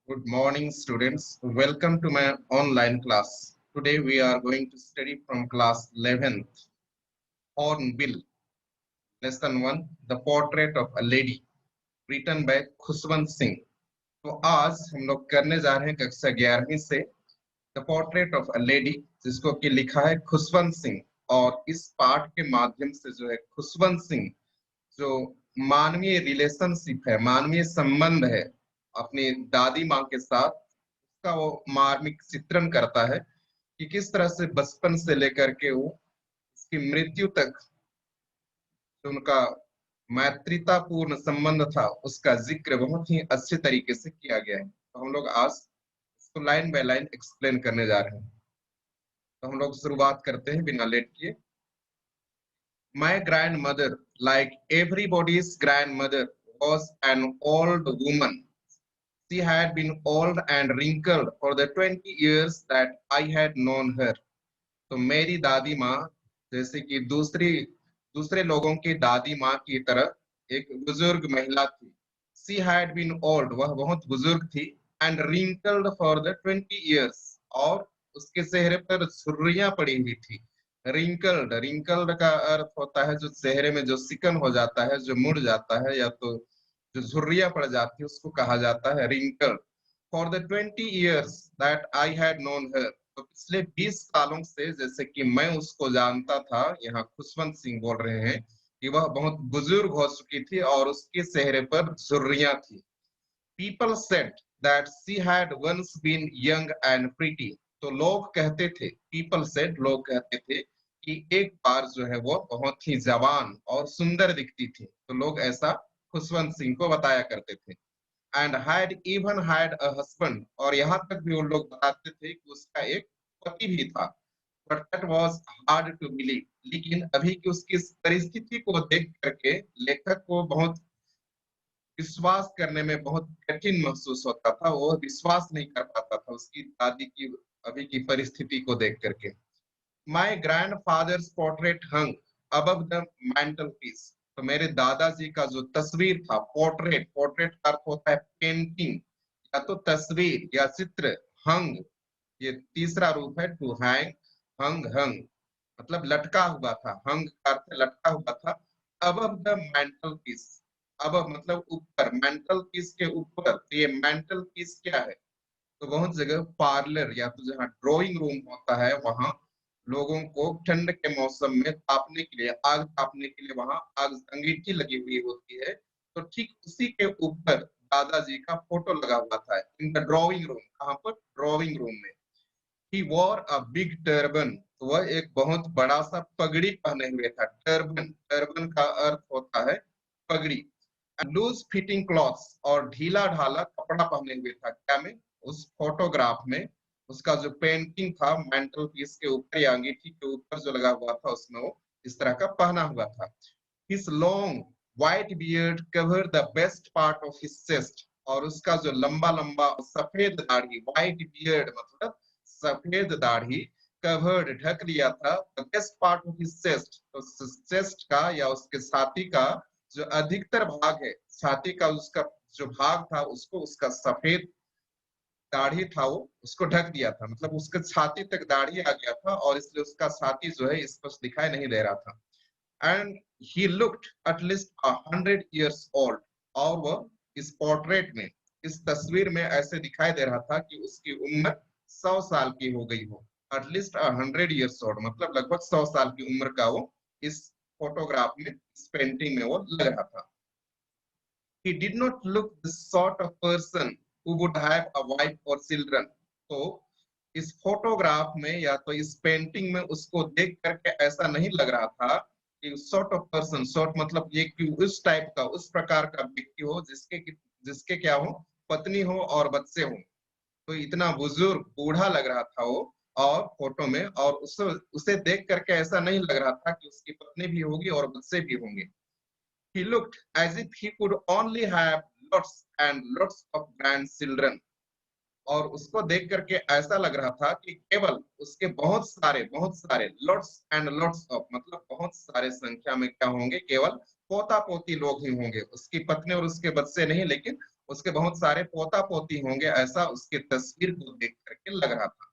Good morning, students. Welcome to my online class. Today we are going to study from class 11th, Hornbill, lesson 1, The Portrait of a Lady, written by Khushwant Singh. तो आज हम लोग करने जा रहे हैं कक्षा 11वीं से the portrait of a lady, जिसको कि लिखा है खुशवंत सिंह। और इस पाठ के माध्यम से जो है खुशवंत सिंह जो मानवीय रिलेशनशिप है, मानवीय संबंध है अपनी दादी माँ के साथ, उसका वो मार्मिक चित्रण करता है कि किस तरह से बचपन से लेकर के वो उसकी मृत्यु तक जो उनका मैत्रीतापूर्ण संबंध था उसका जिक्र बहुत ही अच्छे तरीके से किया गया है। तो हम लोग आज इसको लाइन बाय लाइन एक्सप्लेन करने जा रहे हैं। तो हम लोग शुरुआत करते हैं बिना लेट किए। My grandmother, like everybody's grandmother, was an old woman. She had been old and wrinkled for the 20 years that I had known her. तो मेरी दादी माँ जैसे कि दूसरे लोगों की दादी माँ की तरह एक बुजुर्ग महिला थी। She had been old, वह बहुत बुजुर्ग थी, and wrinkled for the 20 years, और उसके चेहरे पर झुर्रियां पड़ी हुई थी। रिंकल्ड का अर्थ होता है जो चेहरे में जो सिकन हो जाता है, जो मुड़ जाता है, या तो जो झुर्रियां पड़ जाती है उसको कहा जाता है wrinkled. For the 20 years that I had known her, तो पिछले 20 सालों से जैसे कि मैं उसको जानता था, यहाँ खुशवंत सिंह बोल रहे हैं कि वह बहुत बुजुर्ग हो चुकी थी और उसके चेहरे पर झुर्रियां थी। People said that she had once been young and pretty. तो लोग कहते थे, people said, लोग कहते थे कि एक बार जो है वो बहुत ही जवान और सुंदर दिखती थी। तो लोग ऐसा खुशवंत सिंह को बताया करते थे। And had even had a husband, और यहाँ तक भी वो लोग बताते थे कि उसका एक पति भी था। But that was hard to believe. लेकिन अभी की उसकी इस परिस्थिति को देख करके लेखक को बहुत विश्वास करने में बहुत कठिन महसूस होता था। वो विश्वास नहीं कर पाता था उसकी दादी की अभी की परिस्थिति को देख करके। My grandfather's portrait hung above the mantelpiece. तो मेरे दादाजी का जो तस्वीर था, पोर्ट्रेट का अर्थ होता है पेंटिंग या तो तस्वीर या चित्र। हंग, ये तीसरा रूप है टू हैंग, हंग मतलब लटका हुआ था। हंग का अर्थ लटका हुआ था। अबव द मेंटल पीस, अब मतलब ऊपर, मेंटल पीस के ऊपर। तो ये मेंटल पीस क्या है? तो बहुत जगह पार्लर या तो जहाँ ड्राइंग रूम होता है वहां लोगों को ठंड के मौसम में तापने के लिए, आग तापने के लिए वहां आग अंगीठी लगी हुई होती है। तो ठीक उसी के ऊपर दादाजी का फोटो लगा हुआ था इन द ड्राइंग रूम। कहाँ पर? ड्राइंग रूम में। He wore a big turban, तो वह एक बहुत बड़ा सा पगड़ी पहने हुए था। टर्बन का अर्थ होता है पगड़ी। लूज फिटिंग क्लॉथ्स, और ढीला ढाला कपड़ा पहने हुए था। क्या में? उस फोटोग्राफ में उसका जो पेंटिंग था मेंटल पीस के ऊपर या अंगीठी के ऊपर जो लगा हुआ था उसमें वो इस तरह का पहना हुआ था। His long white beard covered the best part of his chest, और उसका जो लंबा लंबा सफेद दाढ़ी, white beard मतलब सफेद दाढ़ी, कवर्ड ढक लिया था the best part of his chest, तो चेस्ट का या उसके छाती का जो अधिकतर भाग है, छाती का उसका जो भाग था उसको उसका सफेद दाढ़ी था वो उसको ढक दिया था। मतलब उसके छाती तक दाढ़ी आ गया था और इसलिए उसका छाती जो है स्पष्ट दिखाई नहीं दे रहा था। And he looked at least 100 years old, और वह इस पोर्ट्रेट में, इस तस्वीर में ऐसे दिखाई दे रहा था कि उसकी उम्र 100 साल की हो गई हो। एटलीस्ट 100 years old मतलब लगभग 100 साल की उम्र का वो इस फोटोग्राफ में, इस पेंटिंग में वो लग रहा था। He did not look the sort of person who would have a wife or children. तो इस फोटोग्राफ में या तो इस पेंटिंग में उसको देख करके ऐसा नहीं लग रहा था कि सॉर्ट ऑफ पर्सन, सॉर्ट मतलब ये कि उस टाइप का, उस प्रकार का व्यक्ति हो जिसके क्या हो, पत्नी हो और बच्चे हो। तो इतना बुजुर्ग बूढ़ा लग रहा था वो और फोटो में, और उसे देख करके ऐसा नहीं लग रहा था कि उसकी पत्नी भी होगी और बच्चे भी होंगे। He looked as if he could only have lots and lots of grandchildren. और उसको देख करके ऐसा लग रहा था कि केवल उसके बहुत सारे lots and lots of मतलब बहुत सारे संख्या में क्या होंगे, केवल पोता पोती लोग ही होंगे। उसकी पत्नी और उसके बच्चे नहीं, लेकिन उसके बहुत सारे पोता पोती होंगे, ऐसा उसके तस्वीर को देख करके लग रहा था।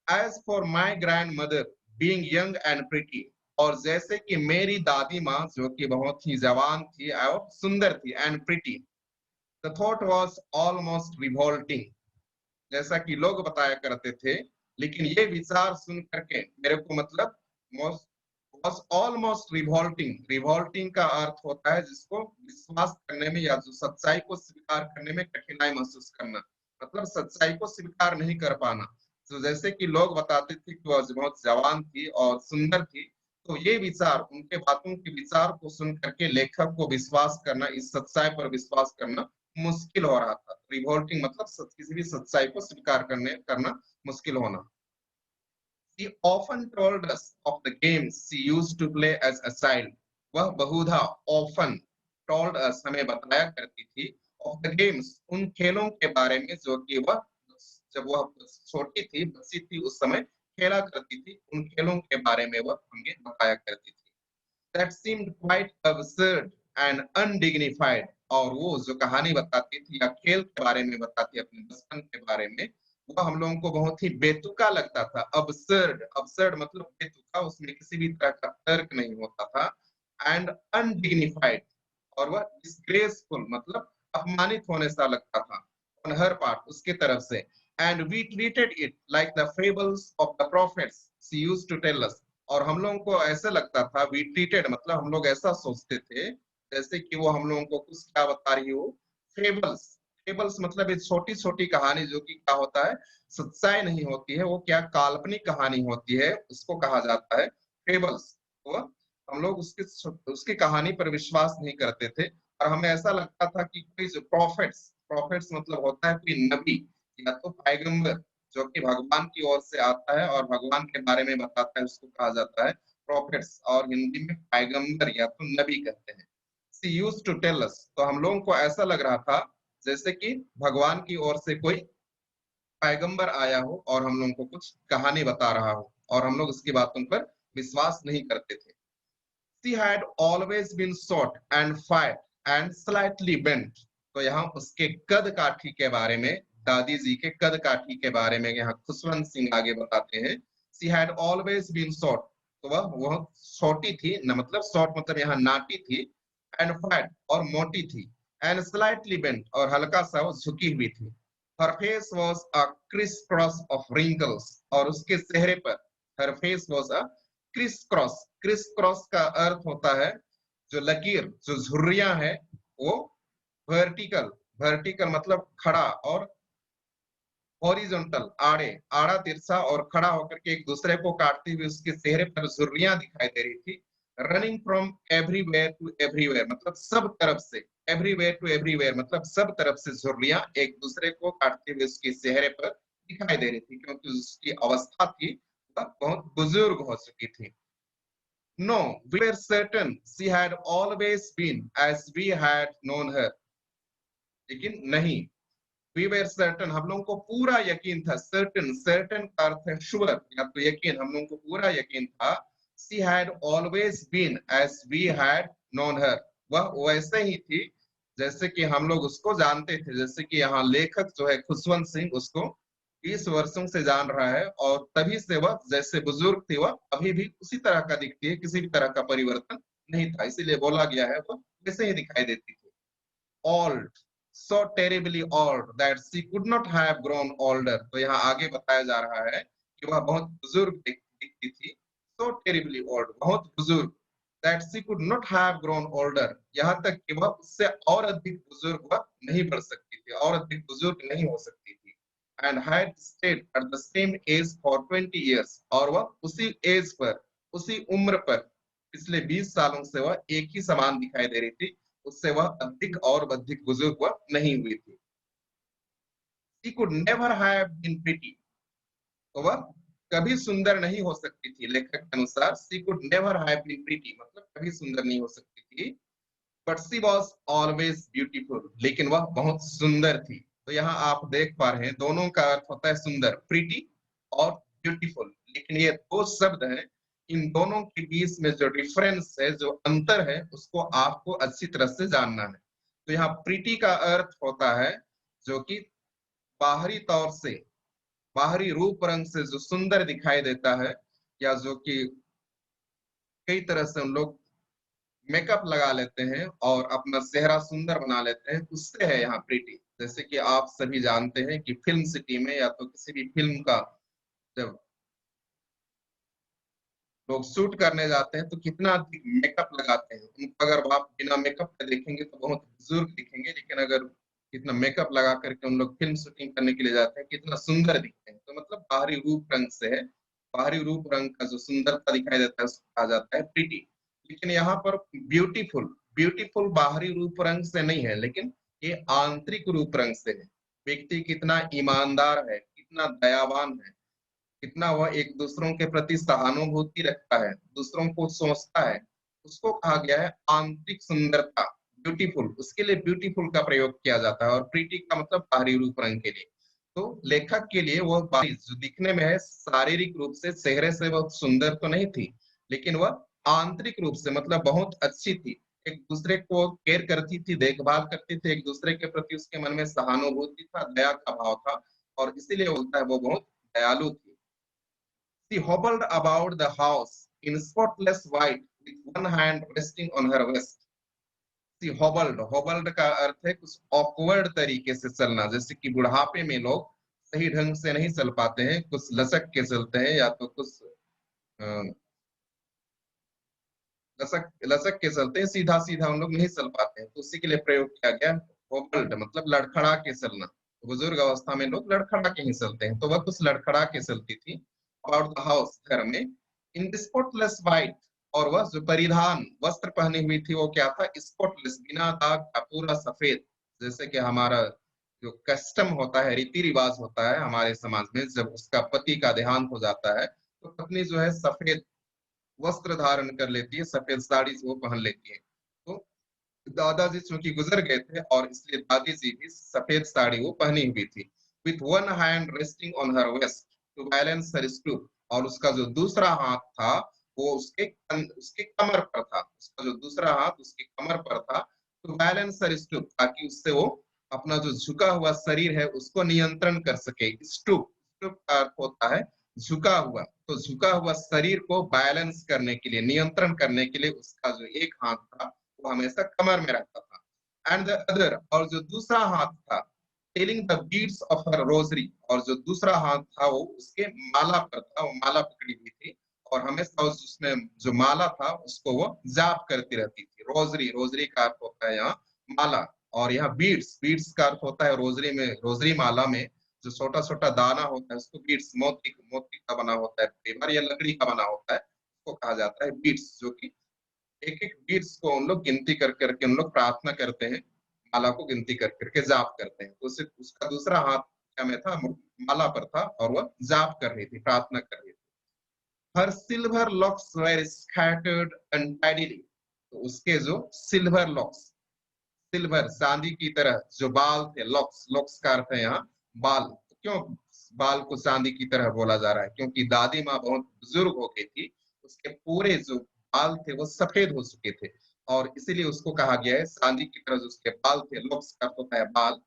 As for my grandmother being young and pretty, और जैसे कि मेरी दादी माँ जो कि बहुत ही जवान थी और सुंदर थी, and pretty, the thought was almost revolting, जैसा कि लोग बताया करते थे, लेकिन ये विचार सुन करके मेरे को मतलब was almost revolting, revolting का अर्थ होता है जिसको विश्वास करने में या जो सच्चाई को स्वीकार करने में कठिनाई महसूस करना, मतलब सच्चाई को स्वीकार नहीं कर पाना। तो जैसे कि लोग बताते थे कि वह बहुत जवान थी और सुंदर थी, तो ये विचार, उनके बातों के विचार को सुन करके लेखक को विश्वास करना, इस सच्चाई पर विश्वास करना मुश्किल हो रहा था। रिवोल्टिंग मतलब किसी भी सच्चाई को स्वीकार करना मुश्किल होना। She often told us of the games she used to play as a child. वह बहुधा often told us, हमें बताया करती थी, of the games, उन खेलों के बारे में जो कि वह जब वह छोटी थी, बच्ची थी, उस समय खेला करती थी, उन खेलों के बारे में वह हमें बताया करती थी। That seemed quite absurd and undignified, और वो जो कहानी बताती थी या खेल के बारे में बताती अपने बचपन के बारे में, वो हम लोगों को बहुत ही बेतुका लगता था। absurd, absurd मतलब बेतुका, उसमें किसी भी तरह का तर्क नहीं होता था। and undignified, और वह disgraceful मतलब अपमानित होने सा लगता था on her part, उसके तरफ से। and we treated it like the fables of the prophets she used to tell us, और हम लोगों को ऐसा लगता था, वी ट्रीटेड मतलब हम लोग ऐसा सोचते थे जैसे कि वो हम लोगों को कुछ क्या बता रही हो, फेबल्स। फेबल्स मतलब एक छोटी छोटी कहानी जो कि क्या होता है, सच्चाई नहीं होती है, वो क्या काल्पनिक कहानी होती है, उसको कहा जाता है फेबल्स। तो हम लोग उसकी कहानी पर विश्वास नहीं करते थे, और हमें ऐसा लगता था कि कोई जो प्रॉफिट्स, प्रॉफिट्स मतलब होता है कोई नबी या तो पैगंबर जो कि भगवान की ओर से आता है और भगवान के बारे में बताता है, उसको कहा जाता है प्रॉफिट्स, और हिंदी में पैगंबर या तो नबी कहते हैं। She used to tell us, तो हम लोगों को ऐसा लग रहा था जैसे कि भगवान की ओर से कोई पैगंबर आया हो और हम लोगों को कुछ कहानी बता रहा हो, और हम लोग उसकी बातों पर विश्वास नहीं करते थे। She had always been short and fat and slightly bent, तो यहाँ उसके कद काठी के बारे में, दादी जी के कद काठी के बारे में यहाँ खुशवंत सिंह आगे बताते हैं। She had always been short, तो वह छोटी थी न, मतलब short मतलब यहाँ नाटी थी, and fat और मोटी थी, and slightly bent और हल्का सा वो झुकी हुई थी। Her face was a crisscross of wrinkles, और उसके चेहरे पर, her face was a criss cross, criss cross का अर्थ होता है जो लकीर, जो झुर्रियां है वो वर्टिकल, वर्टिकल मतलब खड़ा, और हॉरिजॉन्टल आड़े, आड़ा तिरछा और खड़ा होकर के एक दूसरे को काटती हुई उसके चेहरे पर झुर्रियां दिखाई दे रही थी। Running from everywhere to everywhere मतलब सब तरफ से, एवरीवेयर टू एवरीवेयर मतलब सब तरफ से झुर्रियां एक दूसरे को काटते हुए उसके चेहरे पर दिखाई दे रही थी, क्योंकि उसकी अवस्था थी बहुत बुजुर्ग हो चुकी थी। No, we were certain she had always been as we had known her. लेकिन नहीं, we were certain, हम लोगों को पूरा यकीन था। certain, certain का अर्थ है sure या तो यकीन, हम लोगों को पूरा यकीन था। She had always been as we had known her. वह वैसे ही थी जैसे कि हम लोग उसको जानते थे, जैसे कि यहाँ लेखक जो है खुशवंत सिंह उसको 20 वर्षों से जान रहा है, और तभी से वह जैसे बुजुर्ग थी वह अभी भी उसी तरह का दिखती है, किसी भी तरह का परिवर्तन नहीं था, इसीलिए बोला गया है वह वैसे ही दिखाई देती थी। Old, so terribly old that she could not have grown older, तो यहाँ आगे बताया जा रहा है कि वह बहुत बुजुर्ग दिखती थी, so terribly old बहुत बुजुर्ग, that she could not have grown older, यहाँ तक कि वह उससे और अधिक बुजुर्ग वह नहीं बढ़ सकती थी, और अधिक बुजुर्ग नहीं हो सकती थी। And had stayed at the same age for 20 years, और वह उसी एज पर, उसी उम्र पर पिछले 20 सालों से वह एक ही समान दिखाई दे रही थी, उससे वह अधिक और अधिक बुजुर्ग वह नहीं हुई थी। She could never have been pretty, तो वह कभी सुंदर नहीं हो सकती थी, लेखक के अनुसार she could never have been pretty मतलब कभी सुंदर नहीं हो सकती थी। But she was always beautiful, लेकिन वह बहुत सुंदर थी। तो यहाँ आप देख पा रहे हैं दोनों का अर्थ होता है सुंदर, प्रीटी और ब्यूटीफुल, लेकिन ये दो शब्द हैं, इन दोनों के बीच में जो डिफरेंस है, जो अंतर है, उसको आपको अच्छी तरह से जानना है। तो यहाँ प्रीटी का अर्थ होता है जो कि बाहरी तौर से, बाहरी रूप रंग से जो सुंदर दिखाई देता है, या जो कि कई तरह से उन लोग मेकअप लगा लेते हैं और अपना चेहरा सुंदर बना लेते हैं, उससे है यहाँ प्रीटी। जैसे कि आप सभी जानते हैं कि फिल्म सिटी में या तो किसी भी फिल्म का जब लोग शूट करने जाते हैं तो कितना अधिक मेकअप लगाते हैं। उनको अगर आप बिना मेकअप के देखेंगे तो बहुत बुजुर्ग दिखेंगे, लेकिन अगर कितना मेकअप लगा करके उन लोग फिल्म शूटिंग करने के लिए जाते हैं, कितना सुंदर दिखते हैं। तो मतलब बाहरी रूप रंग से है, बाहरी रूप रंग का जो सुंदरता दिखाई देता है उसको कहा जाता है प्रीटी। लेकिन यहाँ पर ब्यूटीफुल, ब्यूटीफुल बाहरी रूप रंग से नहीं है, लेकिन ये आंतरिक रूप रंग से है। व्यक्ति कितना ईमानदार है, कितना दयावान है, कितना वह एक दूसरों के प्रति सहानुभूति रखता है, दूसरों को सोचता है, उसको कहा गया है आंतरिक सुंदरता, ब्यूटीफुल। उसके लिए ब्यूटीफुल का प्रयोग किया जाता है, और प्रीटी का मतलब बाहरी रूप रंग के लिए। तो लेखक के लिए वह बाहरी जो दिखने में है, शारीरिक रूप से चेहरे से बहुत सुंदर तो नहीं थी, लेकिन वह आंतरिक रूप से मतलब बहुत अच्छी थी। एक दूसरे को केयर करती थी, देखभाल करती थी, एक दूसरे के प्रति उसके मन में सहानुभूति था, दया का भाव था, और इसीलिए बोलता है वो बहुत दयालु थी। She hobbled about the house in spotless white with one hand resting on her waist. She hobbled, hobbled का अर्थ है कुछ awkward तरीके से चलना, जैसे कि बुढ़ापे में लोग सही ढंग से नहीं चल पाते हैं, कुछ लचक के चलते हैं, या तो कुछ लचक लचक के चलते हैं, सीधा सीधा उन लोग नहीं चल पाते हैं। तो उसी के लिए प्रयोग किया गया hobbled, मतलब लड़खड़ा के चलना। तो बुजुर्ग अवस्था में लोग लड़खड़ा के ही चलते हैं, तो वह कुछ लड़खड़ा के चलती थी। अबाउट द हाउस, घर में, इन स्पॉटलेस व्हाइट, और वह जो परिधान वस्त्र पहनी हुई थी वो क्या था, स्पॉटलेस, बिना दाग का, पूरा सफेद। जैसे कि हमारा जो कस्टम होता है, रीति रिवाज होता है हमारे समाज में, जब उसका पति का देहांत हो जाता है तो पत्नी जो है सफेद वस्त्र धारण कर लेती है, सफेद साड़ी वो पहन लेती है। तो दादाजी चूंकि गुजर गए थे, और इसलिए दादी जी भी सफेद साड़ी वो पहनी हुई थी। With one hand resting on her waist to balance her stoop, और उसका जो दूसरा हाथ था वो उसके कमर पर था, उसका जो दूसरा हाथ उसकी कमर पर था। टू बैलेंस हर स्टूप, ताकि उससे वो अपना जो झुका हुआ शरीर है उसको नियंत्रण कर सके। स्टूप, स्टूप का अर्थ होता है झुका हुआ। तो झुका हुआ शरीर को बैलेंस करने के लिए, नियंत्रण करने के लिए उसका जो एक हाथ था वो हमेशा कमर में रहता था। एंड द अदर, और जो दूसरा हाथ था, telling the beads of her rosary, और जो दूसरा हाथ था वो उसके माला पर था, वो माला पकड़ी हुई थी, और हमेशा उसमें जो माला था उसको वो जाप करती रहती थी। रोजरी, रोजरी का अर्थ होता है यहाँ माला, और यहाँ बीड्स, बीड्स का अर्थ होता है रोजरी में, रोजरी माला में जो छोटा छोटा दाना होता है उसको बीड्स, मोती, मोती का बना होता है, पेपर या लकड़ी का बना होता है, उसको कहा जाता है बीड्स। जो कि एक एक बीड्स को उन लोग गिनती कर करके उन लोग प्रार्थना करते हैं, माला को गिनती कर करके जाप करते हैं। तो उसे उसका दूसरा हाथ क्या में था, माला पर था, और वह जाप कर रही थी, प्रार्थना कर रही थी। हर सिल्वर लॉक्स वेर स्कैटर्ड अनटाइडीली, तो उसके जो सिल्वर लॉक्स, सिल्वर चांदी की तरह जो बाल थे, लॉक्स, लॉक्स का अर्थ है यहाँ बाल। तो क्यों बाल को चांदी की तरह बोला जा रहा है, क्योंकि दादी माँ बहुत बुजुर्ग हो गई थी, उसके पूरे जो बाल थे वो सफेद हो चुके थे, और इसीलिए उसको कहा गया है चांदी की तरह जो उसके बाल थे, लॉक्स का अर्थ होता है बाल।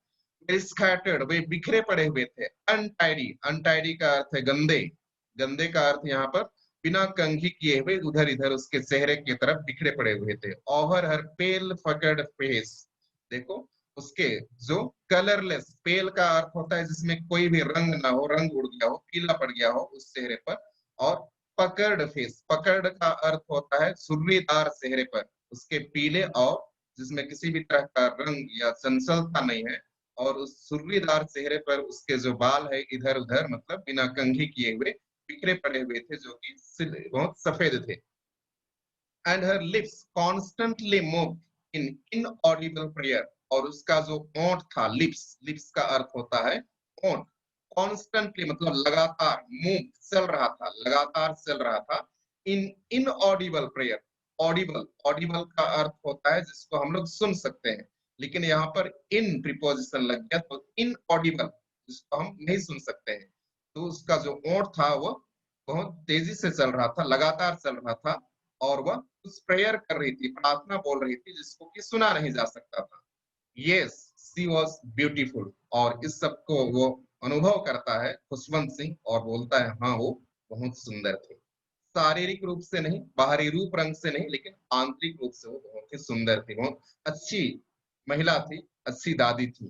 स्कैटर्ड, वे बिखरे पड़े हुए थे। अनटाइडी, अनटाइडी का अर्थ है गंदे, गंदे का अर्थ यहाँ पर बिना कंघी किए हुए उधर इधर उसके चेहरे की तरफ बिखरे पड़े हुए थे। ओवर हर पेल फकर्ड फेस, देखो उसके जो कलरलेस, पेल का अर्थ होता है जिसमें कोई भी रंग ना हो, रंग उड़ गया हो, पीला पड़ गया हो उस चेहरे पर। और पकड़ फेस, पकड़ का अर्थ होता है सुर्रीदार चेहरे पर उसके पीले, और जिसमें किसी भी तरह का रंग या चंचलता नहीं है, और उस सुर्रीदार चेहरे पर उसके जो बाल है इधर उधर मतलब बिना कंघी किए हुए बिखरे पड़े हुए थे, जो कि बहुत सफेद थे। And her lips constantly move in inaudible prayer, और उसका जो ओंठ था, लिप्स, लिप्स का अर्थ होता है ओंठ, कॉन्स्टेंटली मतलब लगातार, मूव चल रहा था, लगातार चल रहा था। इन इनऑडिबल प्रेयर, ऑडिबल, ऑडिबल का अर्थ होता है जिसको हम लोग सुन सकते हैं, लेकिन यहाँ पर इन प्रीपोजिशन लग गया तो इनऑडिबल, जिसको हम नहीं सुन सकते हैं। तो उसका जो ओंठ था वो बहुत तेजी से चल रहा था, लगातार चल रहा था, और वह कुछ प्रेयर कर रही थी, प्रार्थना बोल रही थी, जिसको कि सुना नहीं जा सकता था। यस शी वॉज ब्यूटीफुल, और इस सब को वो अनुभव करता है खुशवंत सिंह और बोलता है हाँ वो बहुत सुंदर थे। शारीरिक रूप से नहीं, बाहरी रूप रंग से नहीं, लेकिन आंतरिक रूप से वो बहुत ही सुंदर थी, बहुत अच्छी महिला थी, अच्छी दादी थी।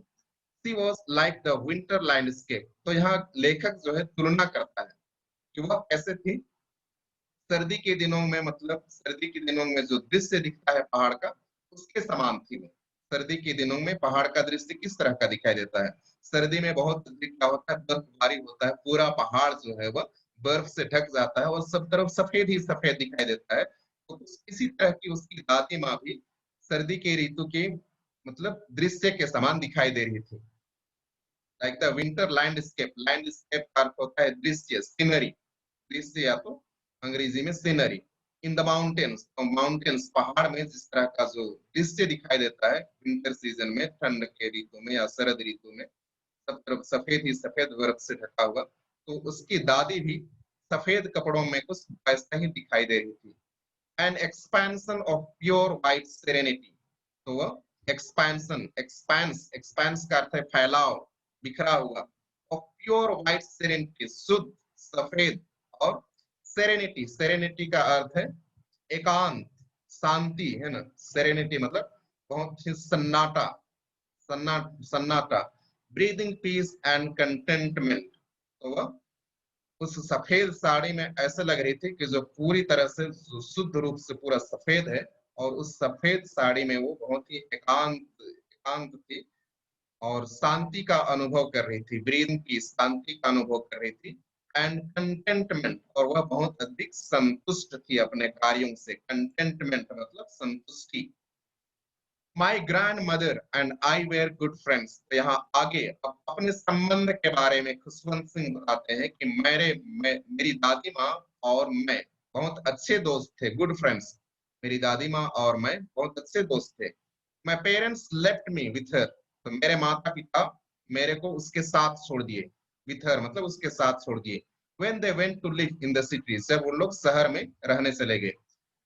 She was like the winter landscape. तो यहाँ लेखक जो है तुलना करता है कि वह कैसे थी सर्दी के दिनों में, मतलब सर्दी के दिनों में जो दृश्य दिखता है पहाड़ का, उसके समान थी वो। सर्दी के दिनों में पहाड़ का दृश्य किस तरह का दिखाई देता है? सर्दी में बहुत अधिक क्या होता है, बर्फबारी होता है, पूरा पहाड़ जो है वह बर्फ से ढक जाता है और सब तरफ सफेद ही सफेद दिखाई देता है। तो इसी तरह की उसकी दादी माँ भी सर्दी के ऋतु के मतलब दृश्य के समान दिखाई दे रही थी। Like the winter landscape, landscape का अर्थ होता है दृश्य, सीनरी। दृश्य या तो अंग्रेजी में सीनरी। इन द माउंटेन्स, तो माउंटेन्स पहाड़ में जिस तरह का जो दृश्य दिखाई देता है विंटर सीजन में, ठंड के ऋतु में या शरद ऋतु में, सब तरफ सफेद ही सफेद बर्फ से ढका हुआ, तो उसकी दादी भी सफेद कपड़ों में कुछ ऐसा ही दिखाई दे रही थी। N expansion of pure white serenity. तो वह एक्सपेंशन, एक्सपेंस, एक्सपेंस का अर्थ है फैलाव, बिखरा हुआ, और प्योर व्हाइट सेरेनिटी, शुद्ध सफेद, और सेरेनिटी, सेरेनिटी का अर्थ है एकांत, शांति, है ना। सेरेनिटी मतलब बहुत ही सन्नाटा, सन्नाटा, ब्रीदिंग पीस एंड कंटेंटमेंट। तो वह उस सफेद साड़ी में ऐसे लग रही थी कि जो पूरी तरह से शुद्ध रूप से पूरा सफेद है, और उस सफेद साड़ी में वो बहुत ही एकांत, एकांत थी और शांति का अनुभव कर रही थी, ब्रीदिंग की शांति का अनुभव कर रही थी। एंड कंटेंटमेंट, और वह बहुत अधिक संतुष्ट थी अपने कार्यों से। कंटेंटमेंट मतलब संतुष्टि। My grandmother and I were good friends. तो यहाँ आगे अपने संबंध के बारे में खुशवंत सिंह बताते हैं कि मेरी दादी माँ और मैं बहुत अच्छे दोस्त थे, गुड फ्रेंड्स। मेरी दादी माँ और मैं बहुत अच्छे दोस्त थे। My parents left me with her. तो मेरे माता पिता मेरे को उसके साथ छोड़ दिए, विथ हर मतलब उसके साथ छोड़ दिए। when they went to live in the city, जब वो लोग शहर में रहने चले गए।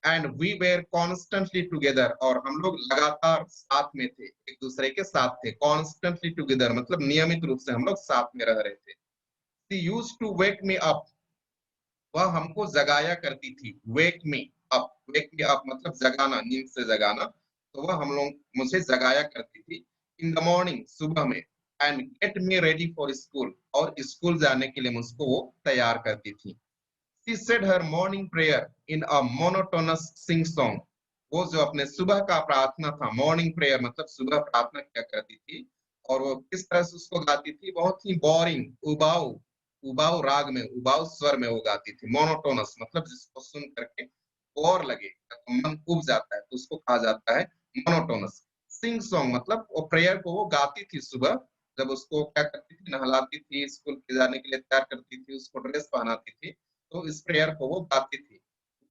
And we were constantly together, और हम लोग लगातार साथ में थे, एक दूसरे के साथ थे। कॉन्स्टेंटली टुगेदर मतलब नियमित रूप से हम लोग साथ में रह रहे थे। She used to wake me up, वह हमको जगाया करती थी। वेक मी अप, वेक मी अप मतलब जगाना, नींद से जगाना। तो वह हम लोग मुझे जगाया करती थी इन द मॉर्निंग, सुबह में। And get me ready for school, और स्कूल जाने के लिए मुझको वो तैयार करती थी। She said her morning prayer in a monotonous sing song. वो जो अपने सुबह का प्रार्थना था, मॉर्निंग प्रेयर मतलब सुबह प्रार्थना क्या करती थी, और वो किस तरह से उसको गाती थी, बहुत ही बोरिंग, उबाऊ, उबाऊ राग में, उबाऊ स्वर में वो गाती थी। मोनोटोनस मतलब जिसको सुन करके बोर लगे, तो मन उब जाता है, तो उसको कहा जाता है मोनोटोनस। सिंग सॉन्ग मतलब वो प्रेयर को वो गाती थी सुबह, जब उसको क्या करती थी, नहलाती थी, स्कूल के जाने के लिए तैयार करती थी, उसको ड्रेस पहनाती थी, तो इस प्रेयर को वो गाती थी।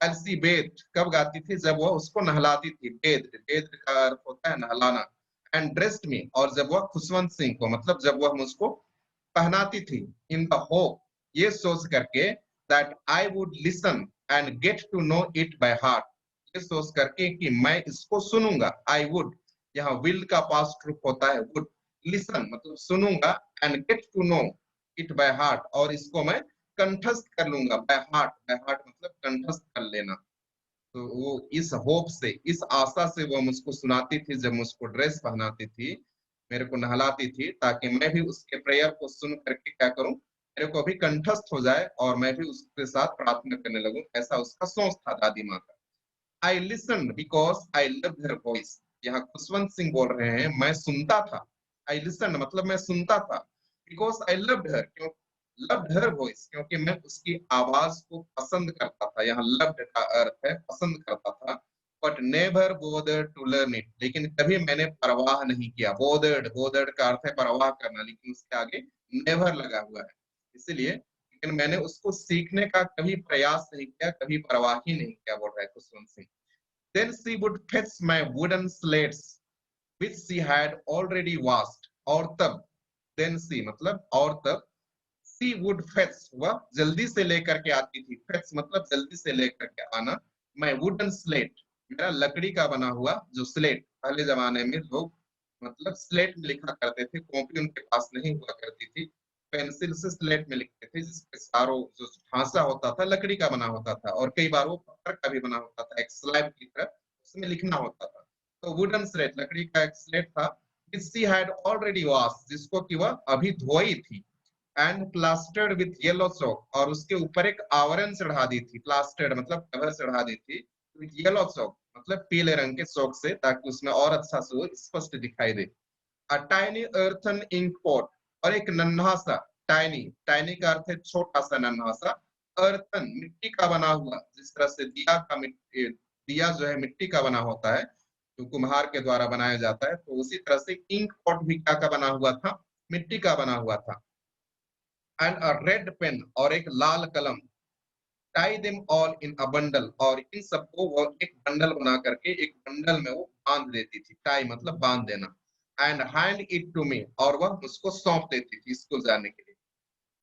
एलसी बेद, कब गाती थी, जब वह उसको नहलाती थी। बेद, बेद का अर्थ होता है नहलाना। एंड ड्रेस्ड मी, और जब वह खुशवंत सिंह को मतलब जब वह मुझको पहनाती थी। इन द होप, ये सोच करके, that I would listen and get to know it by heart, ये सोच करके कि मैं इसको सुनूंगा। आई वुड, यहाँ विल का पास्ट रूप होता है वुड। लिसन मतलब सुनूंगा, and get to know it by heart, और इसको मैं कंठस्थ कर लूंगा। बाय हार्ट, बाय हार्ट मतलब कंठस्थ कर लेना। तो वो इस होप से, इस आशा से वो मुझको सुनाती थी, जब मुझको ड्रेस पहनाती थी, मेरे को नहलाती थी, ताकि मैं भी उसके प्रेयर को सुन करके क्या करूं, मेरे को भी कंठस्थ हो जाए और मैं भी उसके साथ प्रार्थना करने लगूं। ऐसा उसका सोच था दादी माँ का। I listen because I love her voice. यहाँ खुशवंत सिंह बोल रहे हैं मैं सुनता था। आई लिसन मतलब मैं सुनता था, बिकॉज आई लव्ड हर, क्यों लव्ड हर वॉइस, क्योंकि मैं उसकी आवाज को पसंद करता था। यहाँ लव्ड का अर्थ है पसंद करता था। But never bothered to learn it, लेकिन कभी मैंने परवाह नहीं किया। बोदर्ड, बोदर्ड का अर्थ है परवाह करना, लेकिन उसके आगे नेवर लगा हुआ है, इसलिए। लेकिन मैंने उसको सीखने का कभी प्रयास नहीं किया, कभी परवाह ही नहीं किया, बोल रहा है Khushwant Singh. Then she would fetch my wooden slates which she had already washed. और तब, then she मतलब और तब, she would fetch वह जल्दी से लेकर के आती थी। fetch मतलब जल्दी से लेकर के आना। my wooden slate मेरा लकड़ी का बना हुआ जो स्लेट, पहले जमाने में लोग मतलब स्लेट में लिखा करते थे, कॉपी उनके पास नहीं हुआ करती थी, पेंसिल से स्लेट में लिखते थे, जिसपे सारों जो ढांचा होता था लकड़ी का बना होता था और कई बार वो पत्थर का भी बना होता था, एक स्लैब की तरह उसमें लिखना होता था। तो वुडन स्लेट, लकड़ी का एक स्लेट था, शी हैड ऑलरेडी वॉश, जिसको कि वह अभी धोई थी, एंड प्लास्टर्ड विथ येलो चौक, और उसके ऊपर एक आवरण चढ़ा दी थी, प्लास्टर्ड मतलब कवर चढ़ा दी थी, विथ येलो चौक मतलब पीले रंग के चौक से, ताकि उसमें और अच्छा से वो स्पष्ट दिखाई दे। A tiny earthen ink pot, और एक नन्हा सा, टाइनी, टाइनी का अर्थ है छोटा सा, नन्हा सा, अर्थन मिट्टी का बना हुआ, जिस तरह से दिया का दिया जो है मिट्टी का बना होता है, जो कुम्हार के द्वारा बनाया जाता है, तो उसी तरह से इंक पॉट भी क्या का बना हुआ था, मिट्टी का बना हुआ था। एंड अ रेड पेन, और एक लाल कलम, tie them all in a bundle, और इन सबको वो एक बंडल बना करके एक बंडल में वो बांध देती थी, टाई मतलब बांध देना, and hand it to me, और वह उसको सौंप देती थी स्कूल जाने के लिए।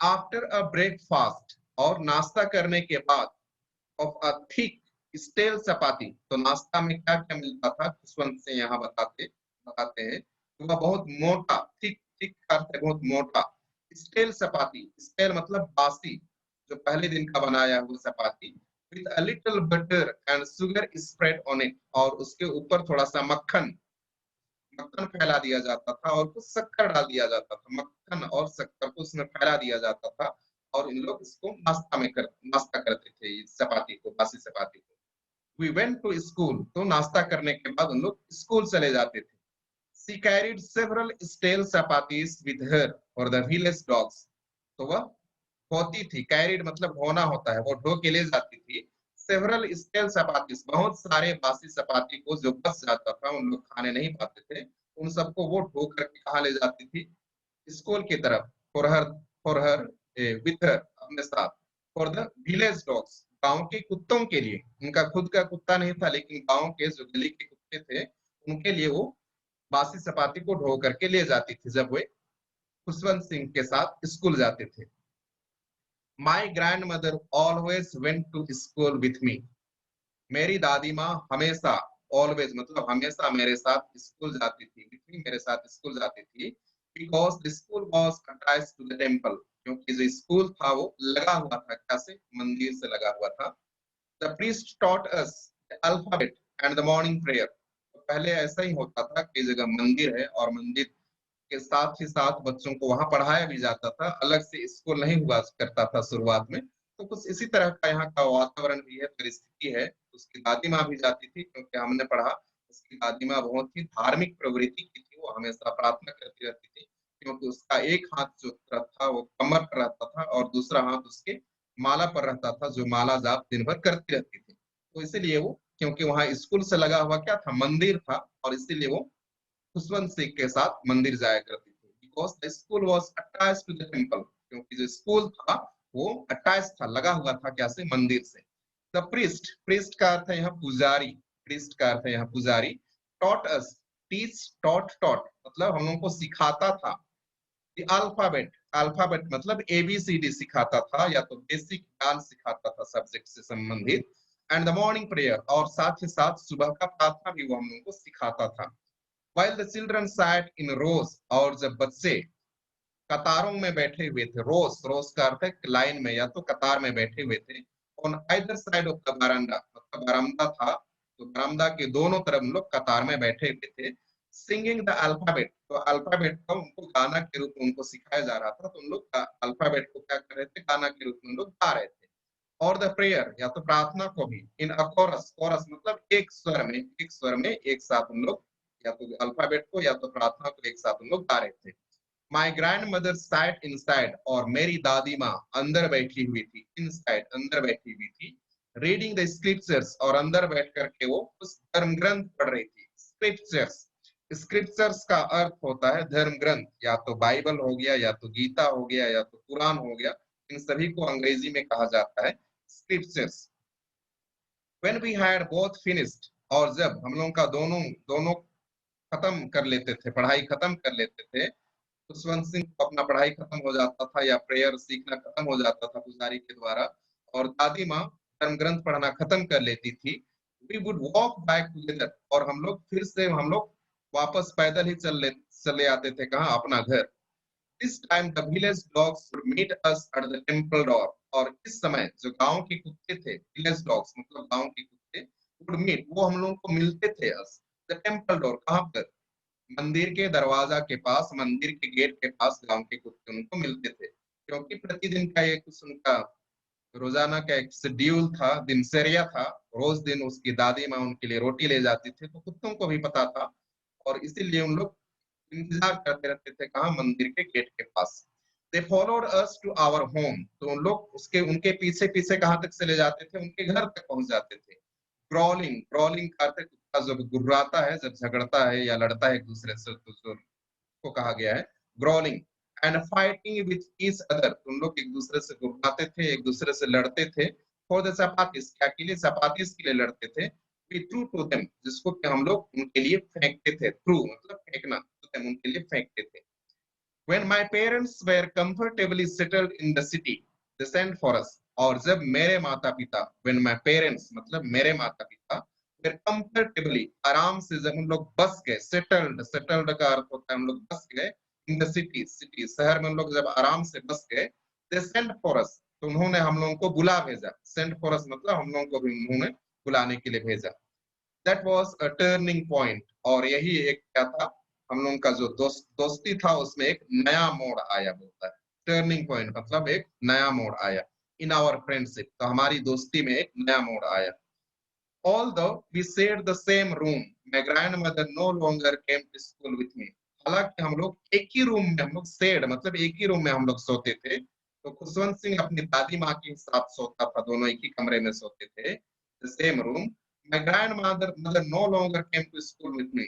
आफ्टर अ ब्रेकफास्ट, और नाश्ता करने के बाद, ऑफ अ थिक स्टेल चपाती, तो नाश्ता में क्या क्या मिलता था खुशवंत से यहाँ बताते बताते हैं, तो वह बहुत मोटा, थिक, थिक का अर्थ है बहुत मोटा, स्टेल चपाती, स्टेल मतलब बासी, जो पहले दिन का बनाया हुआ chapati, with a little butter and sugar spread on it, और उसके ऊपर थोड़ा सा मक्खन, मक्खन फैला दिया जाता था, और कुछ शक्कर डाल दिया जाता था, मक्खन और शक्कर को उसमें फैला दिया जाता था, और इन लोग इसको नाश्ता करते थे, इस चपाती को, बासी चपाती को। वी वेंट टू स्कूल, तो नाश्ता करने के बाद उन लोग स्कूल चले जाते थे। She carried several stale chapatis with her for the village dogs, तो वह होती थी, कैरिड मतलब होना होता है, वो ढो के ले जाती थी, सेवरल स्टेल चपातीस, बहुत सारे बासी चपाती को जो बच जाता था, उन लोग खाने नहीं पाते थे, उन सबको वो ढो करके कहाँ ले जाती थी, स्कूल की तरफ, फॉर हर विथ हर, अपने साथ, फॉर द विलेज डॉग्स, गांव के कुत्तों के लिए, उनका खुद का कुत्ता नहीं था, लेकिन गांव के जो गली के कुत्ते थे उनके लिए वो बासी चपाती को ढो करके ले जाती थी, जब वे खुशवंत सिंह के साथ स्कूल जाते थे। My grandmother always went to school with me, मेरी दादी माँ हमेशा, ऑलवेज मतलब हमेशा मेरे साथ स्कूल जाती थी, विथ मी मेरे साथ स्कूल जाती थी, because the school was attached to the temple, क्योंकि जो स्कूल था वो लगा हुआ था, कैसे, मंदिर से लगा हुआ था। The priest taught us the alphabet and the morning prayer, तो पहले ऐसा ही होता था कि जगह मंदिर है और मंदिर के साथ ही साथ बच्चों को वहां पढ़ाया भी जाता था, अलग से स्कूल नहीं हुआ करता था शुरुआत में। तो कुछ इसी तरह का यहाँ का वातावरण भी है, परिस्थिति है। उसकी दादी माँ भी जाती थी, क्योंकि हमने पढ़ा उसकी दादी माँ बहुत ही धार्मिक प्रवृत्ति की थी, वो हमेशा प्रार्थना करती रहती थी, क्योंकि उसका एक हाथ जो था वो कमर पर रहता था और दूसरा हाथ उसके माला पर रहता था, जो माला जाप दिन भर करती रहती थी। तो इसीलिए वो, क्योंकि वहां स्कूल से लगा हुआ क्या था, मंदिर था, और इसीलिए वो खुशवंत सिंह के साथ मंदिर जाया करती थी, because the school was attached to the temple, क्योंकि जो स्कूल था वो अटैच था, लगा हुआ था क्या से, मंदिर से। द प्रीस्ट, प्रीस्ट का अर्थ है यहाँ पुजारी, प्रीस्ट का अर्थ है यहाँ पुजारी, टॉट अस, टीच, टॉट मतलब हम लोगों को सिखाता था, द अल्फाबेट, अल्फाबेट मतलब एबीसीडी सिखाता था, या तो बेसिक ज्ञान सिखाता था सब्जेक्ट से संबंधित, एंड द मॉर्निंग प्रेयर, और साथ ही साथ सुबह का प्रार्थना भी वो हम लोगों को सिखाता था। While the children sat in rows, और जब बच्चे कतारों में बैठे हुए थे, रोज, रोज का अर्थ है लाइन में या तो कतार में बैठे हुए थे, on either side of the बरामदा, मतलब बरामदा था, तो बरामदा के दोनों तरफ हम लोग कतार में बैठे हुए थे, सिंगिंग द अल्फाबेट, तो अल्फाबेट का उनको गाना के रूप में उनको सिखाया जा रहा था, तो उन लोग अल्फाबेट को क्या कर रहे थे, गाना के रूप में उन लोग गा रहे थे। और द प्रेयर, या तो प्रार्थना को भी, इन अ कोरस, कोरस मतलब एक स्वर में, एक स्वर में एक साथ उन लोग, या तो अल्फाबेट को या तो प्रार्थना को एक साथ उन लोग गा रहे थे। My grandmother sat inside, और मेरी दादी माँ अंदर बैठी हुई थी, इनसाइड अंदर बैठी हुई थी, रीडिंग द स्क्रिप्चर्स, और अंदर बैठ करके वो उस धर्म ग्रंथ पढ़ रही थी। स्क्रिप्चर्स, स्क्रिप्चर्स का अर्थ होता है धर्म ग्रंथ, या तो बाइबल हो गया, या तो गीता हो गया, या तो कुरान हो गया, इन सभी को अंग्रेजी में कहा जाता है scriptures. When we had both finished, और जब हम लोगों का दोनों दोनों खत्म कर लेते थे, पढ़ाई खत्म कर लेते थे, खुशवंत सिंह को अपना पढ़ाई खत्म हो जाता था या प्रेयर सीखना खत्म हो जाता था पुजारी के द्वारा, और दादी माँ धर्म ग्रंथ पढ़ना खत्म कर लेती थी, we would walk back together, और हम लोग फिर से हम लोग वापस पैदल ही चले आते थे, कहाँ, अपना घर। This time the village dogs would meet us at the temple door. और इस समय जो गांव के कुत्ते थे, village dogs मतलब गांव के कुत्ते, would meet, वो हम लोगों को मिलते थे us, the temple door, कहाँ पर, मंदिर के दरवाजा के पास, मंदिर के गेट के पास गांव के कुत्ते उनको मिलते थे, क्योंकि प्रतिदिन का एक उनका रोजाना का एक शेड्यूल था, दिनचर्या था। रोज दिन उसकी दादी माँ उनके लिए रोटी ले जाती थी, तो कुत्तों को भी पता था और इसीलिए उन लोग इंतजार करते रहते थे, कहाँ, मंदिर के गेट के पास। They followed us to our home, तो उन लोग उसके उनके पीछे पीछे कहाँ तक चले जाते थे, उनके घर तक पहुंच जाते थे। ग्रॉलिंग, ग्रॉलिंग का अर्थ है कुत्ता जब गुर्राता है, जब झगड़ता है या लड़ता है एक दूसरे से, तो जो को कहा गया है growling. And fighting with each other, उन लोग एक दूसरे से गुर्राते थे, एक दूसरे से लड़ते थे। फॉर द चपातीस, क्या के लिए, चपातीस के लिए लड़ते थे। वी थ्रू टू देम, जिसको कि हम लोग उनके लिए फेंकते थे, थ्रू मतलब फेंकना, तो हम उनके लिए फेंकते थे। When my parents were comfortably settled in the city, they sent for us. और जब मेरे माता पिता, when my parents मतलब मेरे माता पिता, were comfortably, आराम से जब हम लोग बस गए, settled, settled का अर्थ होता है हम लोग बस गए, in the city, city शहर में हम लोग जब आराम से बस गए, they sent for us, तो उन्होंने हम लोगों को बुला भेजा। send for us मतलब हम लोगों को भी उन्होंने बुलाने के लिए भेजा। That was a turning point, और यही एक क्या था, हम लोगों का जो दोस्ती था उसमें एक नया मोड़ आया, बोलता है। टर्निंग पॉइंट मतलब एक नया मोड़ आया। इन आवर फ्रेंडशिप, तो हमारी दोस्ती में एक नया मोड़ आया। Although we shared the same room, my grandmother no longer came to school with me. हालांकि हम लोग एक ही रूम में, हम लोग शेयर्ड मतलब एक ही रूम में हम लोग सोते थे, तो खुशवंत सिंह अपनी दादी माँ के साथ सोता था, दोनों एक ही कमरे में सोते थे, the same room. My grandmother mother no longer came to school with me,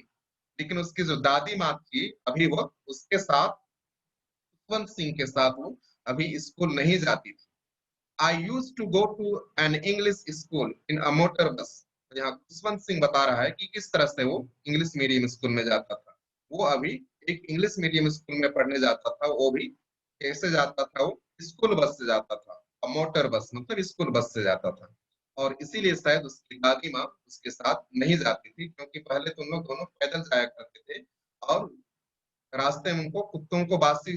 लेकिन उसकी जो दादी माँ थी, अभी वो उसके साथ, खुशवंत सिंह के साथ वो अभी स्कूल नहीं जाती थी। I used to go to an English school in a motor bus। यहाँ खुशवंत सिंह बता रहा है कि किस तरह से वो इंग्लिश मीडियम स्कूल में जाता था। वो अभी एक इंग्लिश मीडियम स्कूल में पढ़ने जाता था, वो भी कैसे जाता था, वो स्कूल बस से जाता था। मोटर बस मतलब स्कूल बस से जाता था, और इसीलिए शायद उसकी दादी माँ उसके साथ नहीं जाती थी, क्योंकि पहले तो उन लोग दोनों पैदल जाया करते थे, और रास्ते में उनको कुत्तों को बासी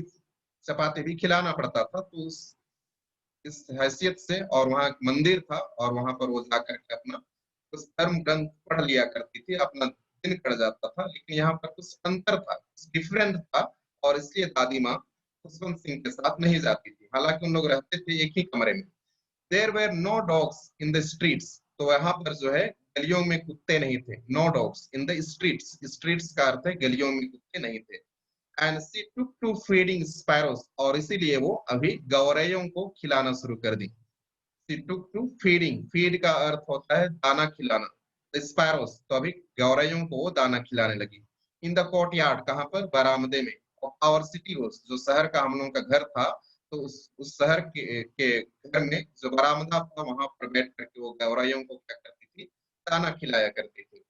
चपाती भी खिलाना पड़ता था। तो इस हैसियत से, और वहाँ एक मंदिर था, और वहां पर वो जाकर के अपना उस धर्म ग्रंथ पढ़ लिया करती थी, अपना दिन कट जाता था। लेकिन यहाँ पर कुछ अंतर था, कुछ डिफरेंट था, और इसलिए दादी माँ खुशवंत सिंह के साथ नहीं जाती थी, हालांकि उन लोग रहते थे एक ही कमरे में। There were no dogs in the streets, तो यहाँ पर जो है गलियों में कुत्ते नहीं थे। No dogs in the streets, streets का अर्थ है गलियों में कुत्ते नहीं थे। And she took to feeding sparrows, और इसीलिए वो अभी गौरैयों को खिलाना शुरू कर दी। She took to feeding, feed का अर्थ होता है दाना खिलाना। स्पैरोस, तो अभी गौरैयों को वो दाना खिलाने लगी। इन द कोर्टयार्ड, कहाँ पर, बरामदे में। और सिटी वॉज, जो शहर का हम लोगों का घर था, तो उस शहर के घर में जो बरामदा था, वहां पर बैठ करके वो गौरैयों को क्या करती थी, दाना खिलाया करती थी।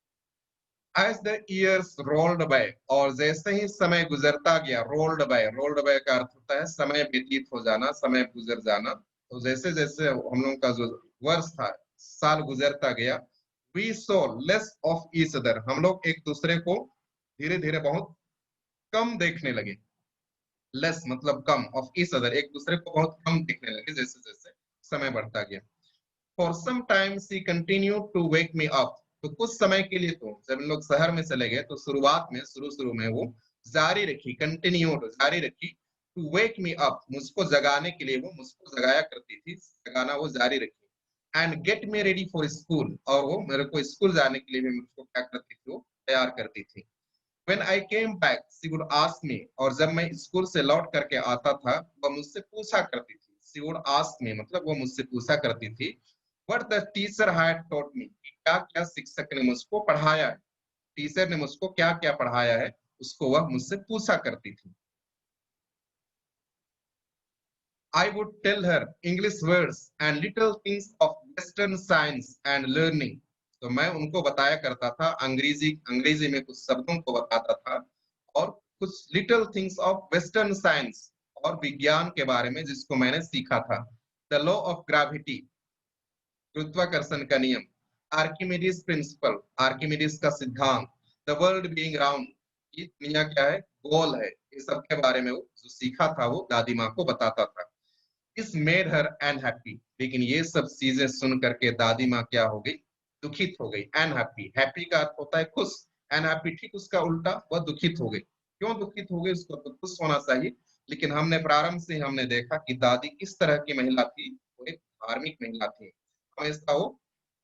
As the years rolled by, और जैसे ही समय गुजरता गया, rolled by का अर्थ होता है समय व्यतीत हो जाना, समय गुजर जाना। तो जैसे जैसे हम लोगों का जो वर्ष था, साल गुजरता गया, we saw less of each other, हम लोग एक दूसरे को धीरे धीरे बहुत कम देखने लगे। लेस मतलब कम, ऑफ ईच अदर, एक दूसरे को बहुत कम देखने लगे जैसे जैसे समय बढ़ता गया। For some time she continue to wake me up, तो कुछ समय के लिए, तो जब लोग शहर में चले गए, तो शुरुआत में, शुरू में वो जारी रखी, कंटिन्यूड जारी रखी, टू वेक मी अप, मुझको जगाने के लिए वो मुझको जगाया करती थी, जगाना वो जारी रखी। And get me ready for school, और वो मेरे को स्कूल जाने के लिए भी मुझको क्या करती थी, वो तैयार करती थी। When I came back, she would ask me, और जब मैं स्कूल से लौट करके आता था, वह मुझसे पूछा करती थी। She would ask me मतलब वो मुझसे पूछा करती थी, What the teacher had taught me, कि क्या क्या शिक्षक ने मुझको पढ़ाया है, टीचर ने मुझको क्या क्या पढ़ाया है, उसको वह मुझसे पूछा करती थी। I would tell her English words and little things of Western science and learning, तो मैं उनको बताया करता था, अंग्रेजी अंग्रेजी में कुछ शब्दों को बताता था, और कुछ little things of western science, और विज्ञान के बारे में जिसको मैंने सीखा था। द लॉ ऑफ ग्रेविटी, गुरुत्वाकर्षण का नियम। आर्किमिडीज प्रिंसिपल, आर्किमिडीज का सिद्धांत। द वर्ल्ड बीइंग राउंड, कि दुनिया क्या है, गोल है। ये सब के बारे में वो जो सीखा था वो दादी माँ को बताता था। इस मेड हर अनहैप्पी, लेकिन ये सब चीजें सुन करके दादी माँ क्या हो गई, दुखित हो गई। अनहैप्पी, हैप्पी का अर्थ होता है खुश, अनहैप्पी ठीक उसका उल्टा, वह दुखित हो गई। क्यों दुखित हो गई, उसको तो खुश होना चाहिए। लेकिन हमने प्रारंभ से हमने देखा कि दादी किस तरह की महिला थी, वो एक धार्मिक महिला थी। हमेशा वो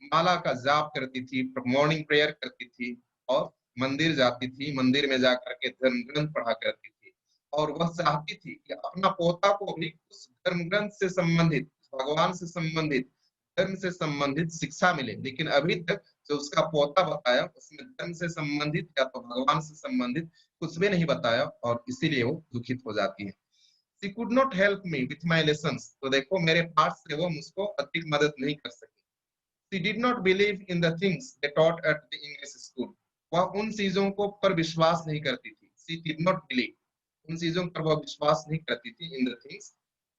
माला का जाप करती थी, मॉर्निंग प्रेयर करती थी और मंदिर जाती थी, मंदिर में जाकर के धर्म ग्रंथ पढ़ा करती थी। और वह चाहती थी कि अपना पोता को भी उस धर्म ग्रंथ से संबंधित, भगवान से संबंधित, धर्म से संबंधित शिक्षा मिले। लेकिन अभी तक जो उसका पोता बताया उसमें धर्म से संबंधित या तो भगवान से संबंधित कुछ भी नहीं बताया, और इसीलिए वो दुखित हो जाती है। She could not help me with my lessons, तो देखो मेरे पाठ से वो मुझको अधिक मदद नहीं कर सकी। She did not believe in the things they taught at the English school, वह उन चीजों को पर विश्वास नहीं करती थी। She did not believe, उन चीजों पर वह विश्वास नहीं करती थी, in the things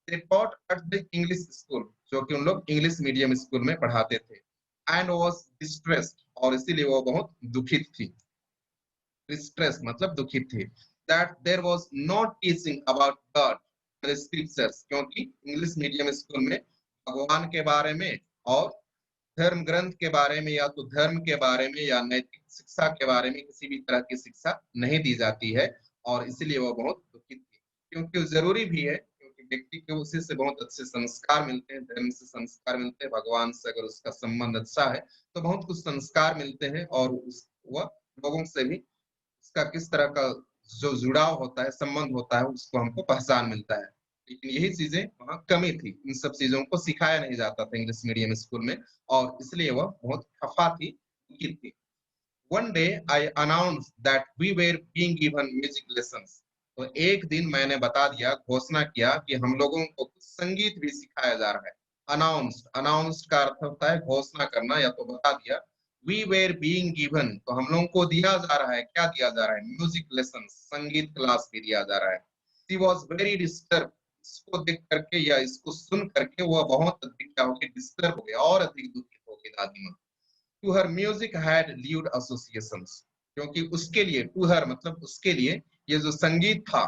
they taught at the English school, जो कि उन लोग इंग्लिश मीडियम स्कूल में पढ़ाते थे। एंड वाज डिस्ट्रेस्ड, और इसीलिए वो बहुत दुखित थी। डिस्ट्रेस मतलब दुखित थी। That there was no teaching about God the scriptures, क्योंकि इंग्लिश मीडियम स्कूल में भगवान के बारे में और धर्म ग्रंथ के बारे में या तो धर्म के बारे में या नैतिक शिक्षा के बारे में किसी भी तरह की शिक्षा नहीं दी जाती है, और इसलिए वो बहुत दुखित थी। क्योंकि जरूरी भी है, क्योंकि व्यक्ति को उसी से बहुत अच्छे संस्कार मिलते हैं, धर्म से संस्कार मिलते हैं, भगवान से अगर उसका संबंध अच्छा है तो बहुत कुछ संस्कार मिलते हैं, और उस वह लोगों से भी इसका किस तरह का जो जुड़ाव होता है, संबंध होता है, उसको हमको पहचान मिलता है। लेकिन यही चीजें वहाँ कमी थी, इन सब चीजों को सिखाया नहीं जाता था इंग्लिश मीडियम स्कूल में, और इसलिए वह बहुत खफा थी, दुखी थी। One day I announced that we were being given music lessons, तो एक दिन मैंने बता दिया, घोषणा किया कि हम लोगों को कुछ संगीत भी सिखाया जा रहा है। अनाउंस्ड, अनाउंस्ड का अर्थ होता है घोषणा करना या तो बता दिया। वी वेर बीइंग गिवन, तो हम लोगों को दिया जा रहा है, क्या दिया जा रहा है, म्यूजिक लेसन, संगीत क्लास भी दिया जा रहा है। शी वॉज वेरी डिस्टर्ब, इसको देख करके या इसको सुन करके वह बहुत अधिक क्या हो गई, डिस्टर्ब हो गया और अधिक दुखित हो गई दादी माँ। To her music had lewd associations, क्योंकि उसके लिए, टू हर मतलब उसके लिए, ये जो संगीत था,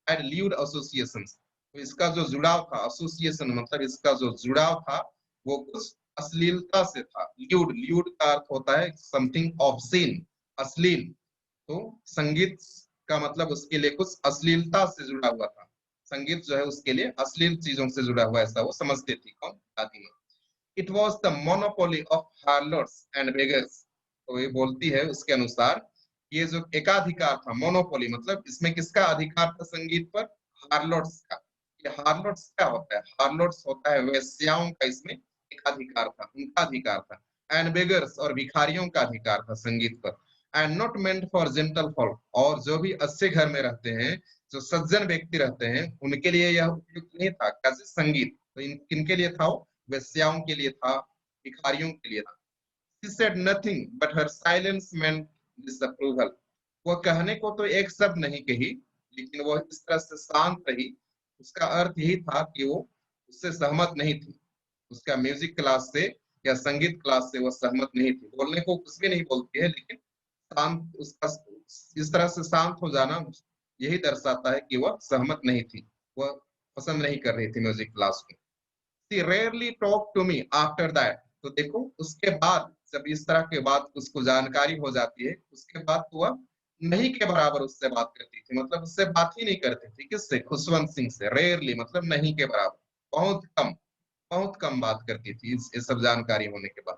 हैड ल्यूड एसोसिएशंस, तो इसका जो जुड़ाव था, एसोसिएशन मतलब इसका जो जुड़ाव था वो कुछ अश्लीलता से था। ल्यूड, ल्यूड का अर्थ होता है समथिंग ऑब्सीन, अश्लील। तो संगीत का मतलब उसके लिए कुछ अश्लीलता से जुड़ा हुआ था। संगीत जो है उसके लिए अश्लील चीजों से जुड़ा हुआ, ऐसा वो समझती थी कौन, दादी माँ। It was the monopoly of harlots and beggars, तो ये बोलती है उसके अनुसार ये जो एकाधिकार था, मोनोपोली मतलब इसमें किसका अधिकार था संगीत पर, हार्लोट्स का। ये हार्लोट्स क्या होता है, हार्लोट्स होता है वेश्याओं का, इसमें एकाधिकार था, उनका अधिकार था। एंड बेगर्स, और भिखारियों का अधिकार था संगीत पर। And not meant for gentle folk, और जो भी अच्छे घर में रहते हैं, जो सज्जन व्यक्ति रहते हैं, उनके लिए यह उपयुक्त नहीं था। कैसे संगीत, तो किनके लिए था वो, वेश्याओं के लिए था, भिखारियों के लिए था। She said nothing, but her silence meant disapproval. वह कहने को तो एक शब्द नहीं कही, लेकिन वह इस तरह से शांत रही, उसका अर्थ यही था कि वो उससे सहमत नहीं थी। उसका म्यूजिक क्लास से या संगीत क्लास से वह सहमत नहीं थी। बोलने को कुछ भी नहीं बोलती है, लेकिन शांत, उसका इस तरह से शांत हो जाना यही दर्शाता है कि वह सहमत नहीं थी, वह पसंद नहीं कर रही थी म्यूजिक क्लास को। She rarely talked to me after that, तो देखो उसके बाद, जब इस तरह के बात उसको जानकारी हो जाती है, उसके बाद तो वह नहीं के बराबर उससे बात करती थी, मतलब उससे बात ही नहीं करती थी। किससे, खुशवंत सिंह से। रेयरली मतलब नहीं के बराबर, बहुत कम, बहुत कम बात करती थी ये सब जानकारी होने के बाद।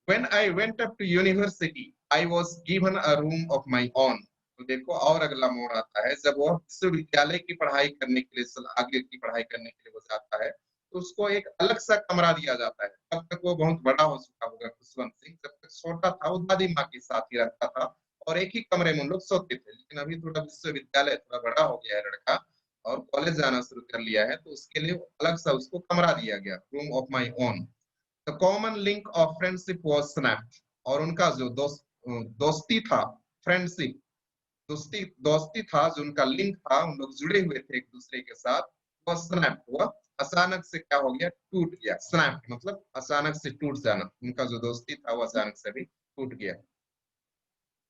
When I went up to university, I was given a room of my own, तो देखो और अगला मोड़ आता है, जब वह विश्वविद्यालय की पढ़ाई करने के लिए, आगे की पढ़ाई करने के लिए वो जाता है, तो उसको एक अलग सा कमरा दिया जाता है। तब तक वो बहुत बड़ा हो चुका होगा खुशवंत सिंह, जब तक छोटा था वो दादी माँ के साथ ही रहता था, और एक ही कमरे में उन लोग सोते थे। लेकिन अभी थोड़ा विश्वविद्यालय थोड़ा बड़ा हो गया है लड़का, और कॉलेज जाना शुरू कर लिया है, तो उसके लिए अलग सा उसको कमरा दिया गया, room of my own. The common link of friendship was snapped, और उनका जो दोस्ती था, फ्रेंडशिप, दोस्ती था, जो उनका लिंक था, उन लोग जुड़े हुए थे एक दूसरे के साथ, वह स्नैप, वह अचानक से क्या हो गया, टूट गया। स्नैप मतलब अचानक से टूट जाना, उनका जो दोस्ती था वो अचानक से भी टूट गया।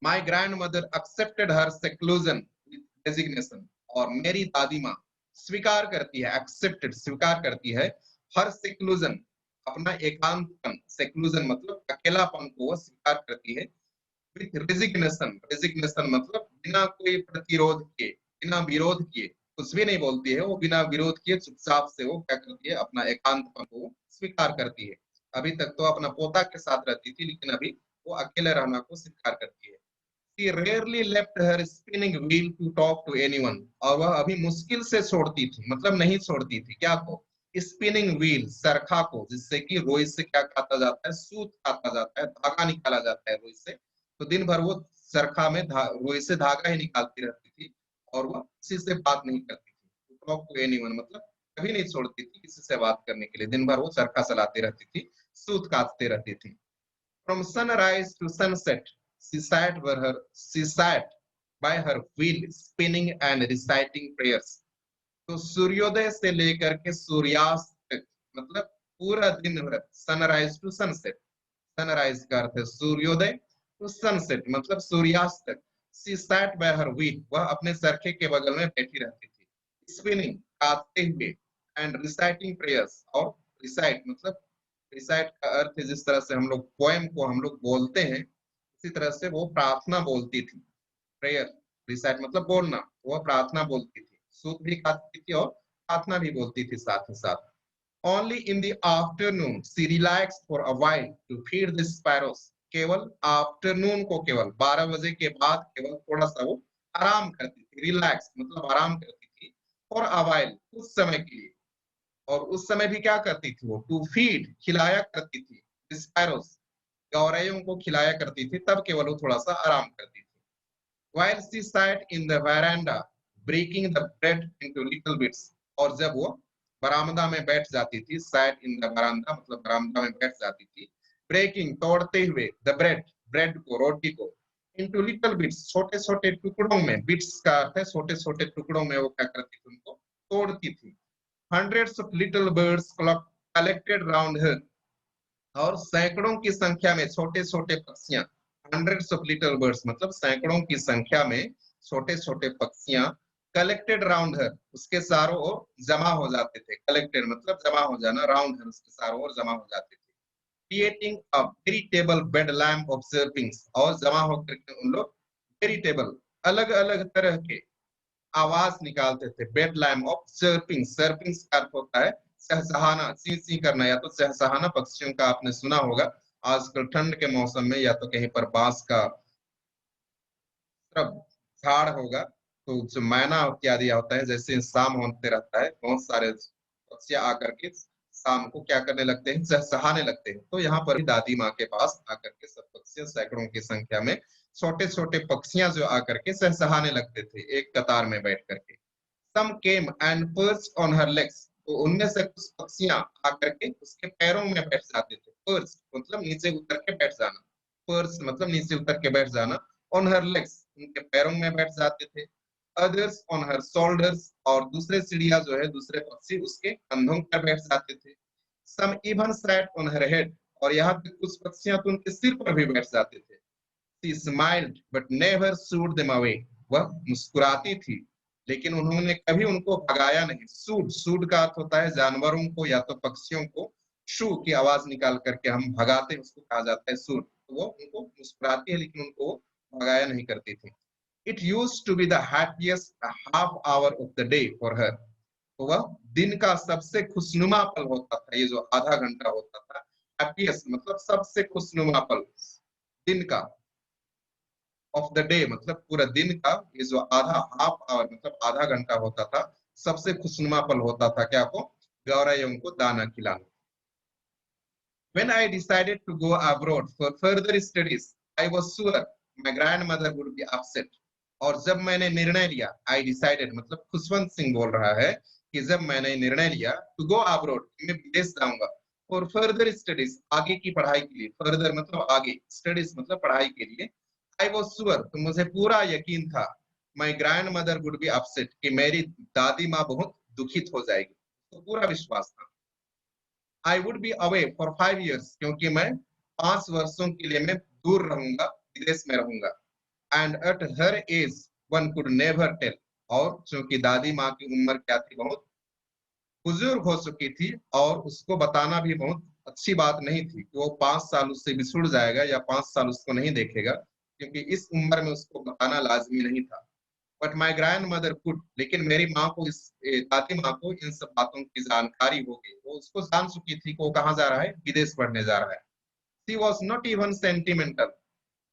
My grand mother accepted her seclusion with resignation, और मेरी दादी माँ स्वीकार करती है, एक्सेप्टेड स्वीकार करती है, हर सेक्लूजन अपना एकांतपन, सेक्लूजन मतलब अकेलापन को वो स्वीकार करती है, विथ रेजिग्नेशन, रेजिग्नेशन मतलब बिना कोई प्रतिरोध के, बिना विरोध किए, कुछ भी नहीं बोलती है वो, बिना विरोध किए चुपचाप से वो क्या करती है, अपना एकांतपन को स्वीकार करती है। अभी तक तो अपना पोता के साथ रहती थी, लेकिन अभी वो अकेले रहना को स्वीकार करती है। She rarely left her spinning wheel to talk to anyone, और वह अभी मुश्किल से छोड़ती थी, मतलब नहीं छोड़ती थी क्या को, स्पिनिंग व्हील, चरखा को, जिससे कि रोई से क्या काटा जाता है, सूत काटा जाता है, धागा निकाला जाता है रोई से। तो दिन भर वो चरखा में रोई से धागा ही निकालती रहती थी, और वह किसी से बात नहीं करती थी। टॉक टू एनीवन मतलब कभी नहीं छोड़ती थी किसी से बात करने के लिए, दिन भर वो चरखा चलाती रहती थी, सूत काटती रहती थी। From sunrise to sunset, she sat by her wheel, spinning and reciting prayers. तो सूर्योदय से लेकर के सूर्यास्त तक, मतलब पूरा दिन भर, सनराइज टू सनसेट, सनराइज का अर्थ है सूर्योदय, टू सनसेट मतलब सूर्यास्त तक। She sat by her wheel, वह अपने चरखे के बगल में बैठी रहती थी, स्पिनिंग काटते हुए, एंड रिसाइटिंग प्रेयर्स, और रिसाइट मतलब, रिसाइट का अर्थ है जिस तरह से हम लोग पोएम को हम लोग बोलते हैं, इसी तरह से वो प्रार्थना बोलती थी, प्रेयर, रिसाइट मतलब बोलना, वो प्रार्थना बोलती थी, सूत भी काटती थी और प्रार्थना भी बोलती थी साथ ही साथ। Only in the afternoon she relaxed for a while to feed the sparrows. केवल आफ्टरनून को, केवल 12 बजे के बाद केवल थोड़ा सा वो आराम करती थी, रिलैक्स मतलब आराम करती थी, फॉर अ while उस समय के लिए। और उस समय भी क्या करती थी वो, टू फीड खिलाया करती थी, स्पैरोस गौरैयों को खिलाया करती थी, तब केवल वो थोड़ा सा आराम करती थी। While she sat in the veranda breaking the bread into little bits, और जब वो बरामदा में बैठ जाती थी, sat in the veranda मतलब बरामदा में बैठ जाती थी, breaking तोड़ते हुए, the bread bread को, रोटी को, into little bits छोटे छोटे टुकड़ों में, bits का अर्थ है छोटे छोटे टुकड़ों में, वो क्या करती थी, उनको तोड़ती थी। Hundreds of little birds collected round her, और सैकड़ों की संख्या में छोटे छोटे पक्षियां, हंड्रेड्स ऑफ लिटिल बर्ड्स मतलब सैकड़ों की संख्या में छोटे छोटे पक्षियां, कलेक्टेड राउंड हर, उसके चारों ओर जमा हो जाते थे, कलेक्टेड मतलब जमा हो जाना, राउंड हर उसके चारों ओर जमा हो जाते थे। Creating a veritable bed lamp of chirpings, और जमा होकर के उन लोग वेरिटेबल अलग अलग तरह के आवाज निकालते थे, बेड लैम्प ऑफ सर्पिंग, सर्पिंग का अर्थ होता है सहसहाना, सी सी करना, या तो सहसहाना पक्षियों का आपने सुना होगा, आजकल ठंड के मौसम में या तो कहीं पर बांस का तरफ झाड़ होगा, तो जो मैना इत्यादि होता है, जैसे शाम होते रहता है, बहुत सारे पक्षी आकर के शाम को क्या करने लगते हैं, सहसहाने लगते हैं। तो यहाँ पर भी दादी माँ के पास आकर के सब पक्षी सैकड़ों की संख्या में, छोटे छोटे पक्षियां जो आकर के सहसहाने लगते थे एक कतार में बैठ करके। Some came and perched on her legs, तो उनमें से कुछ पक्षियां आकर के उसके पैरों में बैठ जाते थे, perched मतलब नीचे उतर के बैठ जाना, perched मतलब नीचे उतर के बैठ जाना, on her legs उनके पैरों में बैठ जाते थे, others on her shoulders, और दूसरे चिड़िया जो है, दूसरे पक्षी उसके कंधों पर बैठ जाते थे। Some even sat on her head, और यहाँ पे कुछ पक्षियां तो उनके सिर पर भी बैठ जाते थे। She smiled but never shooed them away, वह मुस्कुराती थी लेकिन उन्होंने कभी उनको भगाया नहीं। सूड, सूड का अर्थ होता है जानवरों को या तो पक्षियों को शू की आवाज निकाल करके हम भगाते हैं, उसको कहा जाता है सूड। तो वो उनको मुस्कुराती है लेकिन उनको भगाया नहीं करती थी। It used to be the happiest half hour of the day for her, तो वह दिन का सबसे खुशनुमा पल होता था, ये जो आधा घंटा होता था, हैप्पीएस्ट मतलब सबसे खुशनुमा पल दिन का, ऑफ द डे मतलब पूरा दिन का, ये जो आधा हाफ आवर मतलब आधा घंटा होता था, सबसे खुशनुमा पल होता था क्या को, गौरैयों को दाना खिलाना। When I decided to go abroad for further studies, I was sure my grandmother would be upset. और जब मैंने निर्णय लिया, I decided मतलब खुशवंत सिंह बोल रहा है कि जब मैंने निर्णय लिया to go abroad, मैं विदेश जाऊंगा, for further studies आगे की पढ़ाई के लिए, further मतलब आगे, studies मतलब पढ़ाई के लिए, I was sure तो मुझे पूरा यकीन था, my grandmother would be upset कि मेरी दादी माँ बहुत दुखित हो जाएगी, तो पूरा विश्वास था। I would be away for 5 years, क्योंकि मैं 5 वर्षों के लिए मैं दूर रहूंगा, विदेश में रहूंगा। And at her age one could never tell, और चूंकि दादी माँ की उम्र क्या थी, बहुत बुजुर्ग हो चुकी थी, और उसको बताना भी बहुत अच्छी बात नहीं थी कि वो 5 साल उससे बिछुड़ जाएगा या 5 साल उसको नहीं देखेगा, क्योंकि इस उम्र में उसको बताना लाजमी नहीं था। But my grand mother could, लेकिन मेरी माँ को दादी माँ को इन सब बातों की जानकारी हो गई, वो उसको जान चुकी थी कि वो कहाँ जा रहा है, विदेश पढ़ने जा रहा है। She was not even sentimental,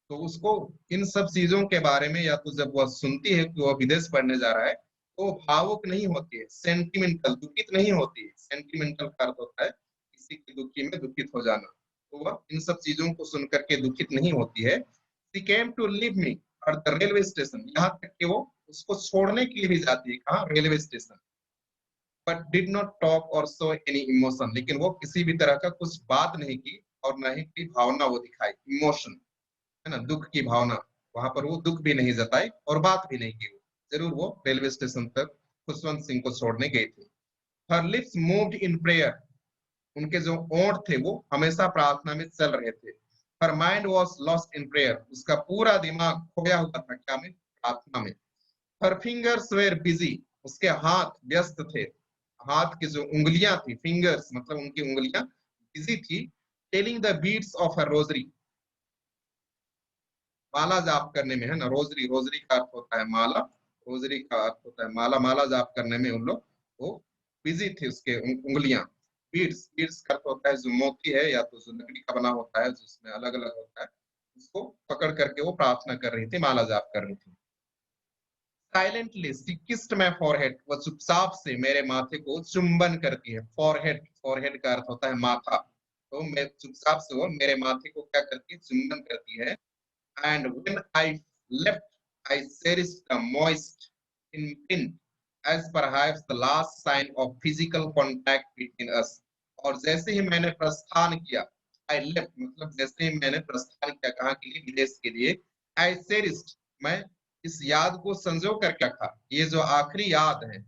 तो उसको इन सब चीजों के बारे में, या तो जब वह सुनती है कि वह विदेश पढ़ने जा रहा है, तो भावुक नहीं होती है, सेंटिमेंटल, दुखित नहीं होती है। सेंटिमेंटल का अर्थ होता है किसी की दुखी में दुखित हो जाना, तो वह इन सब चीजों को सुनकर के दुखित नहीं होती है। She came to leave me at the railway station, यहाँ तक कि वो उसको छोड़ने के लिए भी जाती है, कहाँ, railway station. But did not talk और शो एनी इमोशन, लेकिन वो किसी भी तरह का कुछ बात नहीं की, और न ही कोई भावना वो दिखाई, इमोशन है ना, दुख की भावना, वहां पर वो दुख भी नहीं जताई और बात भी नहीं की। जरूर वो रेलवे स्टेशन तक खुशवंत सिंह को छोड़ने गई थी। हर लिप्स मूव्ड इन प्रेयर, उनके जो ओंठ थे वो हमेशा प्रार्थना में चल रहे थे। Her mind was lost in prayer, उसका पूरा दिमाग खोया हुआ था क्या में, प्रार्थना में। हर फिंगर्स वेर बिजी, उसके हाथ व्यस्त थे, हाथ की जो उंगलियां थी, फिंगर्स मतलब उनकी उंगलियां बिजी थी, telling the beads of her rosary, माला जाप करने में, है ना, रोजरी, रोजरी का अर्थ होता है माला, रोजरी का अर्थ होता है माला, माला जाप करने में उन लोग वो बिजी थे, उसके उंगलियां। बीड्स, बीड्स का अर्थ होता है जो मोती है, या तो जो लकड़ी का बना होता है जिसमें अलग अलग होता है, उसको पकड़ करके वो प्रार्थना कर रही थी, माला जाप कर रही थी। Silently she kissed my forehead, वो चुपचाप से मेरे माथे को चुंबन करती है। फॉरहेड, फॉरहेड का अर्थ होता है माथा, तो मैं चुपचाप से वो मेरे माथे को क्या करती है, चुंबन करती है। And when I left, I cherished the moist imprint as perhaps the last sign of physical contact between us. और जैसे ही मैंने प्रस्थान किया, I left मतलब जैसे ही मैंने प्रस्थान किया, कहाँ के लिए, विदेश के लिए, I cherished, मैं इस याद को संजो करके रखा, ये जो आखिरी याद है,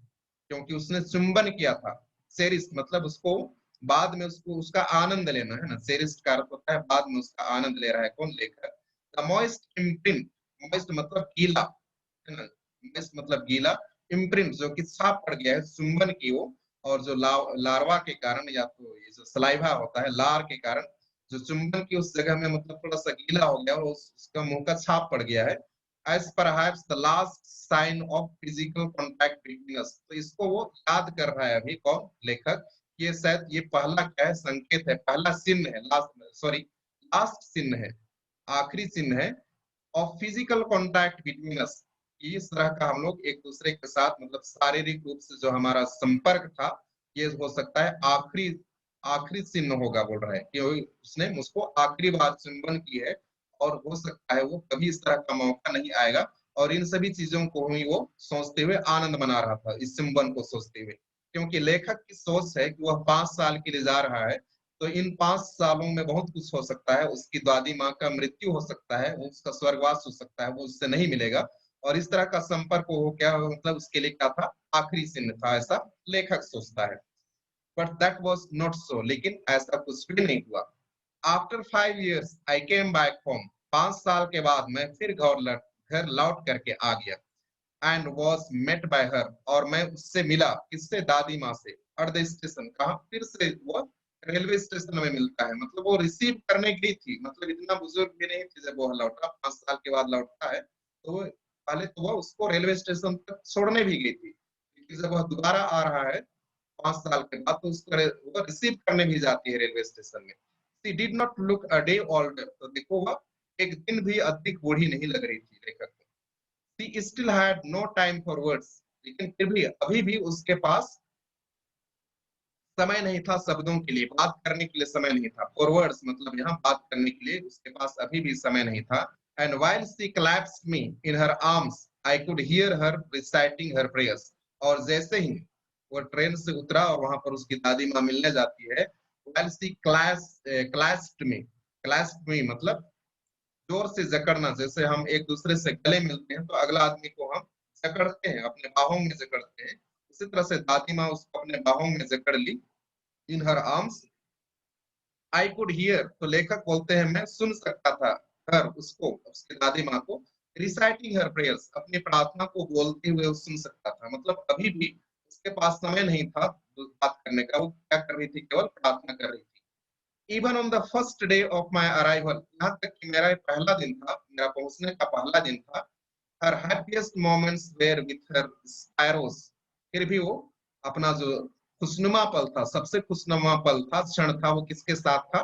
क्योंकि उसने चुंबन किया था। चेरिश मतलब उसको बाद में उसको उसका आनंद लेना, है ना, चेरिश का अर्थ होता है बाद में उसका आनंद ले रहा है, कौन, लेकर। द मॉइस्ट इम्प्रिंट, मॉइस्ट मतलब गीला, है ना, मॉइस्ट मतलब गीला, इम्प्रिंट जो कि छाप पड़ गया है चुंबन की वो, और जो लार्वा के कारण, या तो ये जो सलाइवा होता है लार के कारण, जो चुंबन की उस जगह में मतलब थोड़ा सा गीला हो गया और उसका मुंह का छाप पड़ गया है। As perhaps the last sign of physical contact between us, तो इसको वो याद कर रहा है अभी, कौन, लेखक। ये शायद ये पहला क्या है, संकेत है, पहला चिन्ह है, लास्ट, सॉरी, लास्ट चिन्ह है, आखिरी चिन्ह है ऑफ फिजिकल कॉन्टैक्ट बिटवीन अस। इस तरह का हम लोग एक दूसरे के साथ मतलब शारीरिक रूप से जो हमारा संपर्क था, ये हो सकता है आखिरी, आखिरी चिन्ह होगा, बोल रहा है कि उसने मुझको आखिरी बार चुंबन की है, और हो सकता है वो कभी इस तरह का मौका नहीं आएगा। और इन सभी चीजों को ही वो सोचते हुए आनंद मना रहा था, इस चुंबन को सोचते हुए, क्योंकि लेखक की सोच है कि वह 5 साल के लिए जा रहा है, तो इन 5 सालों में बहुत कुछ हो सकता है, उसकी दादी माँ का मृत्यु हो सकता है, उसका स्वर्गवास हो सकता है, वो उससे नहीं मिलेगा, और इस तरह का संपर्क हो क्या, मतलब उसके लिए क्या था, आखिरी चिन्ह था, ऐसा लेखक सोचता है। But that was not so, लेकिन ऐसा कुछ भी नहीं हुआ। आफ्टर 5 years आई केम बैक होम, 5 साल के बाद मैं फिर घर लौट करके आ गया। And was met by her, और मैं उससे मिला, किससे, दादी माँ से। एट द स्टेशन, कहा, फिर से वो रेलवे स्टेशन में मिलता है, मतलब वो रिसीव करने गई थी, मतलब इतना बुजुर्ग भी नहीं थी जब वो लौटा, 5 साल के बाद लौटता है, तो वो पहले तो वो उसको रेलवे स्टेशन तक छोड़ने भी गई थी, क्योंकि जब वह दोबारा आ रहा है 5 साल के बाद, तो उसको वो रिसीव करने भी जाती है रेलवे स्टेशन में। She did not look a day older, तो देखो वह एक दिन भी अधिक बूढ़ी नहीं लग रही थी लेखक को। She still had no time for words, लेकिन फिर भी अभी भी उसके पास समय नहीं था शब्दों के लिए, बात करने के लिए समय नहीं था। फॉर वर्ड्स मतलब यहाँ बात करने के लिए उसके पास अभी भी समय नहीं था। And while she clasped me in her arms I could hear her reciting her prayers, और जैसे ही वो ट्रेन से उतरा और वहां पर उसकी दादी माँ मिलने जाती है, व्हाइल शी क्लैस्प्ड मी मतलब जोर से जकड़ना, जैसे हम एक दूसरे से गले मिलते हैं तो अगला आदमी को हम जकड़ते हैं, अपने बाहों में जकड़ते हैं, उसी तरह से दादी माँ उसको अपने बाहों में जकड़ ली। In her arms I could hear, तो लेखक बोलते हैं मैं सुन सकता था, हर उसको, उसकी दादी माँ को, रिसाइटिंग हर प्रेयर्स, अपनी प्रार्थना को बोलते हुए वो सुन सकता था, मतलब अभी भी उसके पास समय नहीं था बात करने का, वो क्या कर रही थी, केवल प्रार्थना कर रही थी। Even on the first day of my arrival, यहाँ तक कि मेरा पहला दिन था, मेरा पहुंचने का पहला दिन था, her happiest moments were with her sparrows, फिर भी वो अपना जो खुशनुमा पल था, सबसे खुशनुमा पल था, क्षण था, वो किसके साथ था,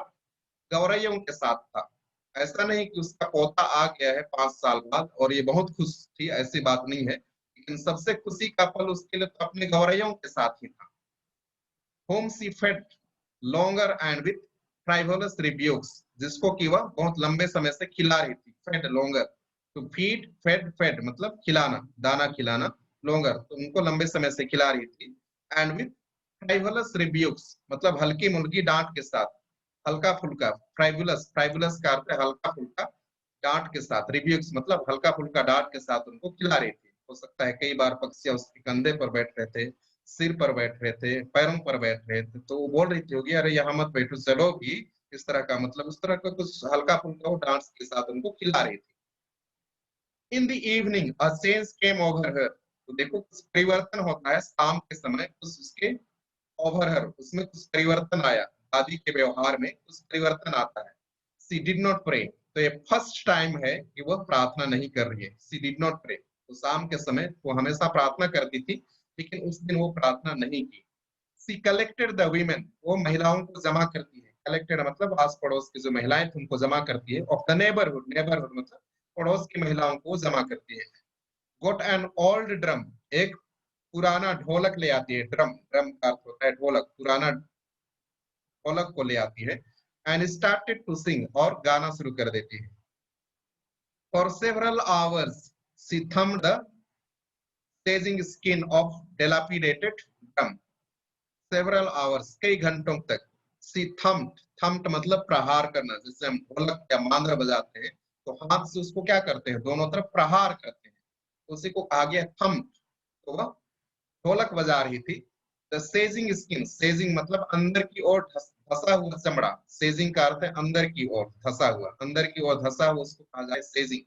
गौरैयों के साथ था। ऐसा नहीं कि उसका पोता आ गया है 5 साल बाद और ये बहुत खुश थी, ऐसी बात नहीं है, लेकिन सबसे खुशी का पल उसके लिए तो अपने गौरैयों के साथ ही था। whom she fed longer and with frivolous rebukes, जिसको कि वह बहुत लंबे समय से खिला रही थी, fed longer, to feed, fed मतलब खिलाना, दाना खिलाना, longer तो उनको लंबे समय से खिला रही थी, and with frivolous rebukes मतलब हल्की मुल्की डांट के साथ, हल्का फुल्का, फ्राइवुलस का अर्थ है हल्का फुल्का, डांट के साथ, रिब्यूक्स मतलब हल्का फुल्का डांट के साथ उनको खिला रही थी। हो सकता है कई बार पक्षियां उसके कंधे पर बैठ रहे थे, सिर पर बैठ रहे थे, पैरों पर बैठ रहे थे, तो वो बोल रही थी होगी अरे यहाँ मत बैठो चलो भी, इस तरह का मतलब उस तरह का कुछ हल्का फुल्का वो डांस के साथ उनको खिला रही थी। इन the evening a change came over हर, तो देखो कुछ परिवर्तन होता है शाम के समय, कुछ उसके ओवर हर, उसमें कुछ परिवर्तन आया, दादी के व्यवहार में कुछ परिवर्तन आता है। सी डिड नॉट प्रे, तो ये फर्स्ट टाइम है कि वह प्रार्थना नहीं कर रही है, सी डिड नॉट प्रे, तो शाम के समय वो हमेशा प्रार्थना करती थी, लेकिन उस दिन वो प्रार्थना नहीं की। सी कलेक्टेड द वीमेन, वो महिलाओं को जमा करती है, कलेक्टेड मतलब आस पड़ोस की जो महिलाएं थी उनको जमा करती है, ऑफ द नेबरहुड, नेबरहुड मतलब पड़ोस की महिलाओं को जमा करती है। गोट एन ओल्ड ड्रम, एक पुराना ढोलक ले आती है, ड्रम, ड्रम का अर्थ होता है ढोलक, पुराना ढोलक को ले आती है, एंड स्टार्टेड टू सिंग, और गाना शुरू कर देती है। For several hours she thumped the sagging skin of dilapidated drum, several hours कई घंटों तक, सी थम्ड, थम्ड मतलब प्रहार करना, जैसे हम ढोलक या मांद्रा बजाते हैं तो हाथ से उसको क्या करते हैं, दोनों तरफ प्रहार करते हैं, तो उसी को कहा गया थम्ड, तो वह ढोलक बजा रही थी। द सेजिंग स्किन, सेजिंग मतलब अंदर की ओर धसा हुआ चमड़ा, सेजिंग का अर्थ है अंदर की ओर धसा हुआ, अंदर की ओर धसा हुआ उसको कहा जाए सेजिंग।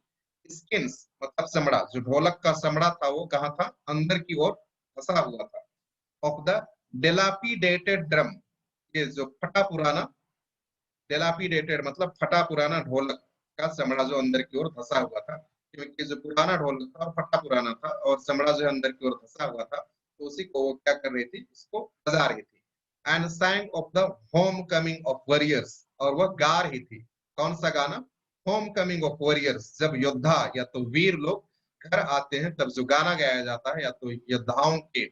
स्किन मतलब चमड़ा, जो ढोलक का चमड़ा था वो कहाँ था, अंदर की ओर धसा हुआ था। ऑफ द डिलापिडेटेड ड्रम, ये जो फटा पुराना, डिलापिडेटेड मतलब फटा पुराना ढोलक का चमड़ा जो अंदर की ओर धसा हुआ था, क्योंकि जो पुराना ढोलक था फटा पुराना था और चमड़ा जो अंदर की ओर धसा हुआ था, तो उसी को वो क्या कर रही थी, उसको बजा रही थी। And सैंग of the home coming of warriors, और वह गा रही थी, कौन सा गाना, होम कमिंग ऑफ वॉरियर्स, जब योद्धा या तो वीर लोग घर आते हैं तब जो गाना गाया जाता है, या तो योद्धाओं के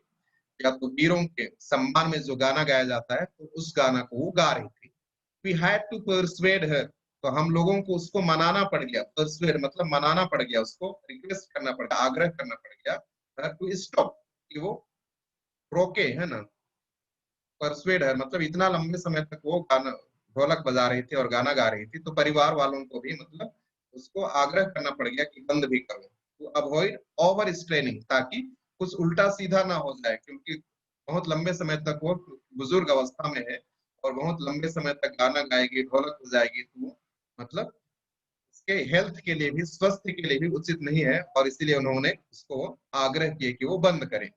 या तो वीरों के सम्मान में जो गाना गाया जाता है, तो उस गाना को वो गा रही थी। वी हैड टू परसुएड हर, तो हम लोगों को उसको मनाना पड़ गया, परसुएड मतलब मनाना पड़ गया, उसको रिक्वेस्ट करना पड़ गया, आग्रह करना पड़ गया, टू स्टॉप, कि वो रोके, है ना, परसुएड हर मतलब इतना लंबे समय तक वो गाना ढोलक बजा रही थी और गाना गा रही थी, तो परिवार वालों को भी मतलब उसको आग्रह करना पड़ गया कि बंद भी करो, तो अवॉइड ओवर स्ट्रेनिंग, ताकि कुछ उल्टा सीधा ना हो जाए, क्योंकि बहुत लंबे समय तक वो बुजुर्ग अवस्था में है और बहुत लंबे समय तक गाना गाएगी, ढोलक बजाएगी, तो मतलब उसके हेल्थ के लिए भी, स्वास्थ्य के लिए भी उचित नहीं है, और इसीलिए उन्होंने उसको आग्रह किए कि वो बंद करें।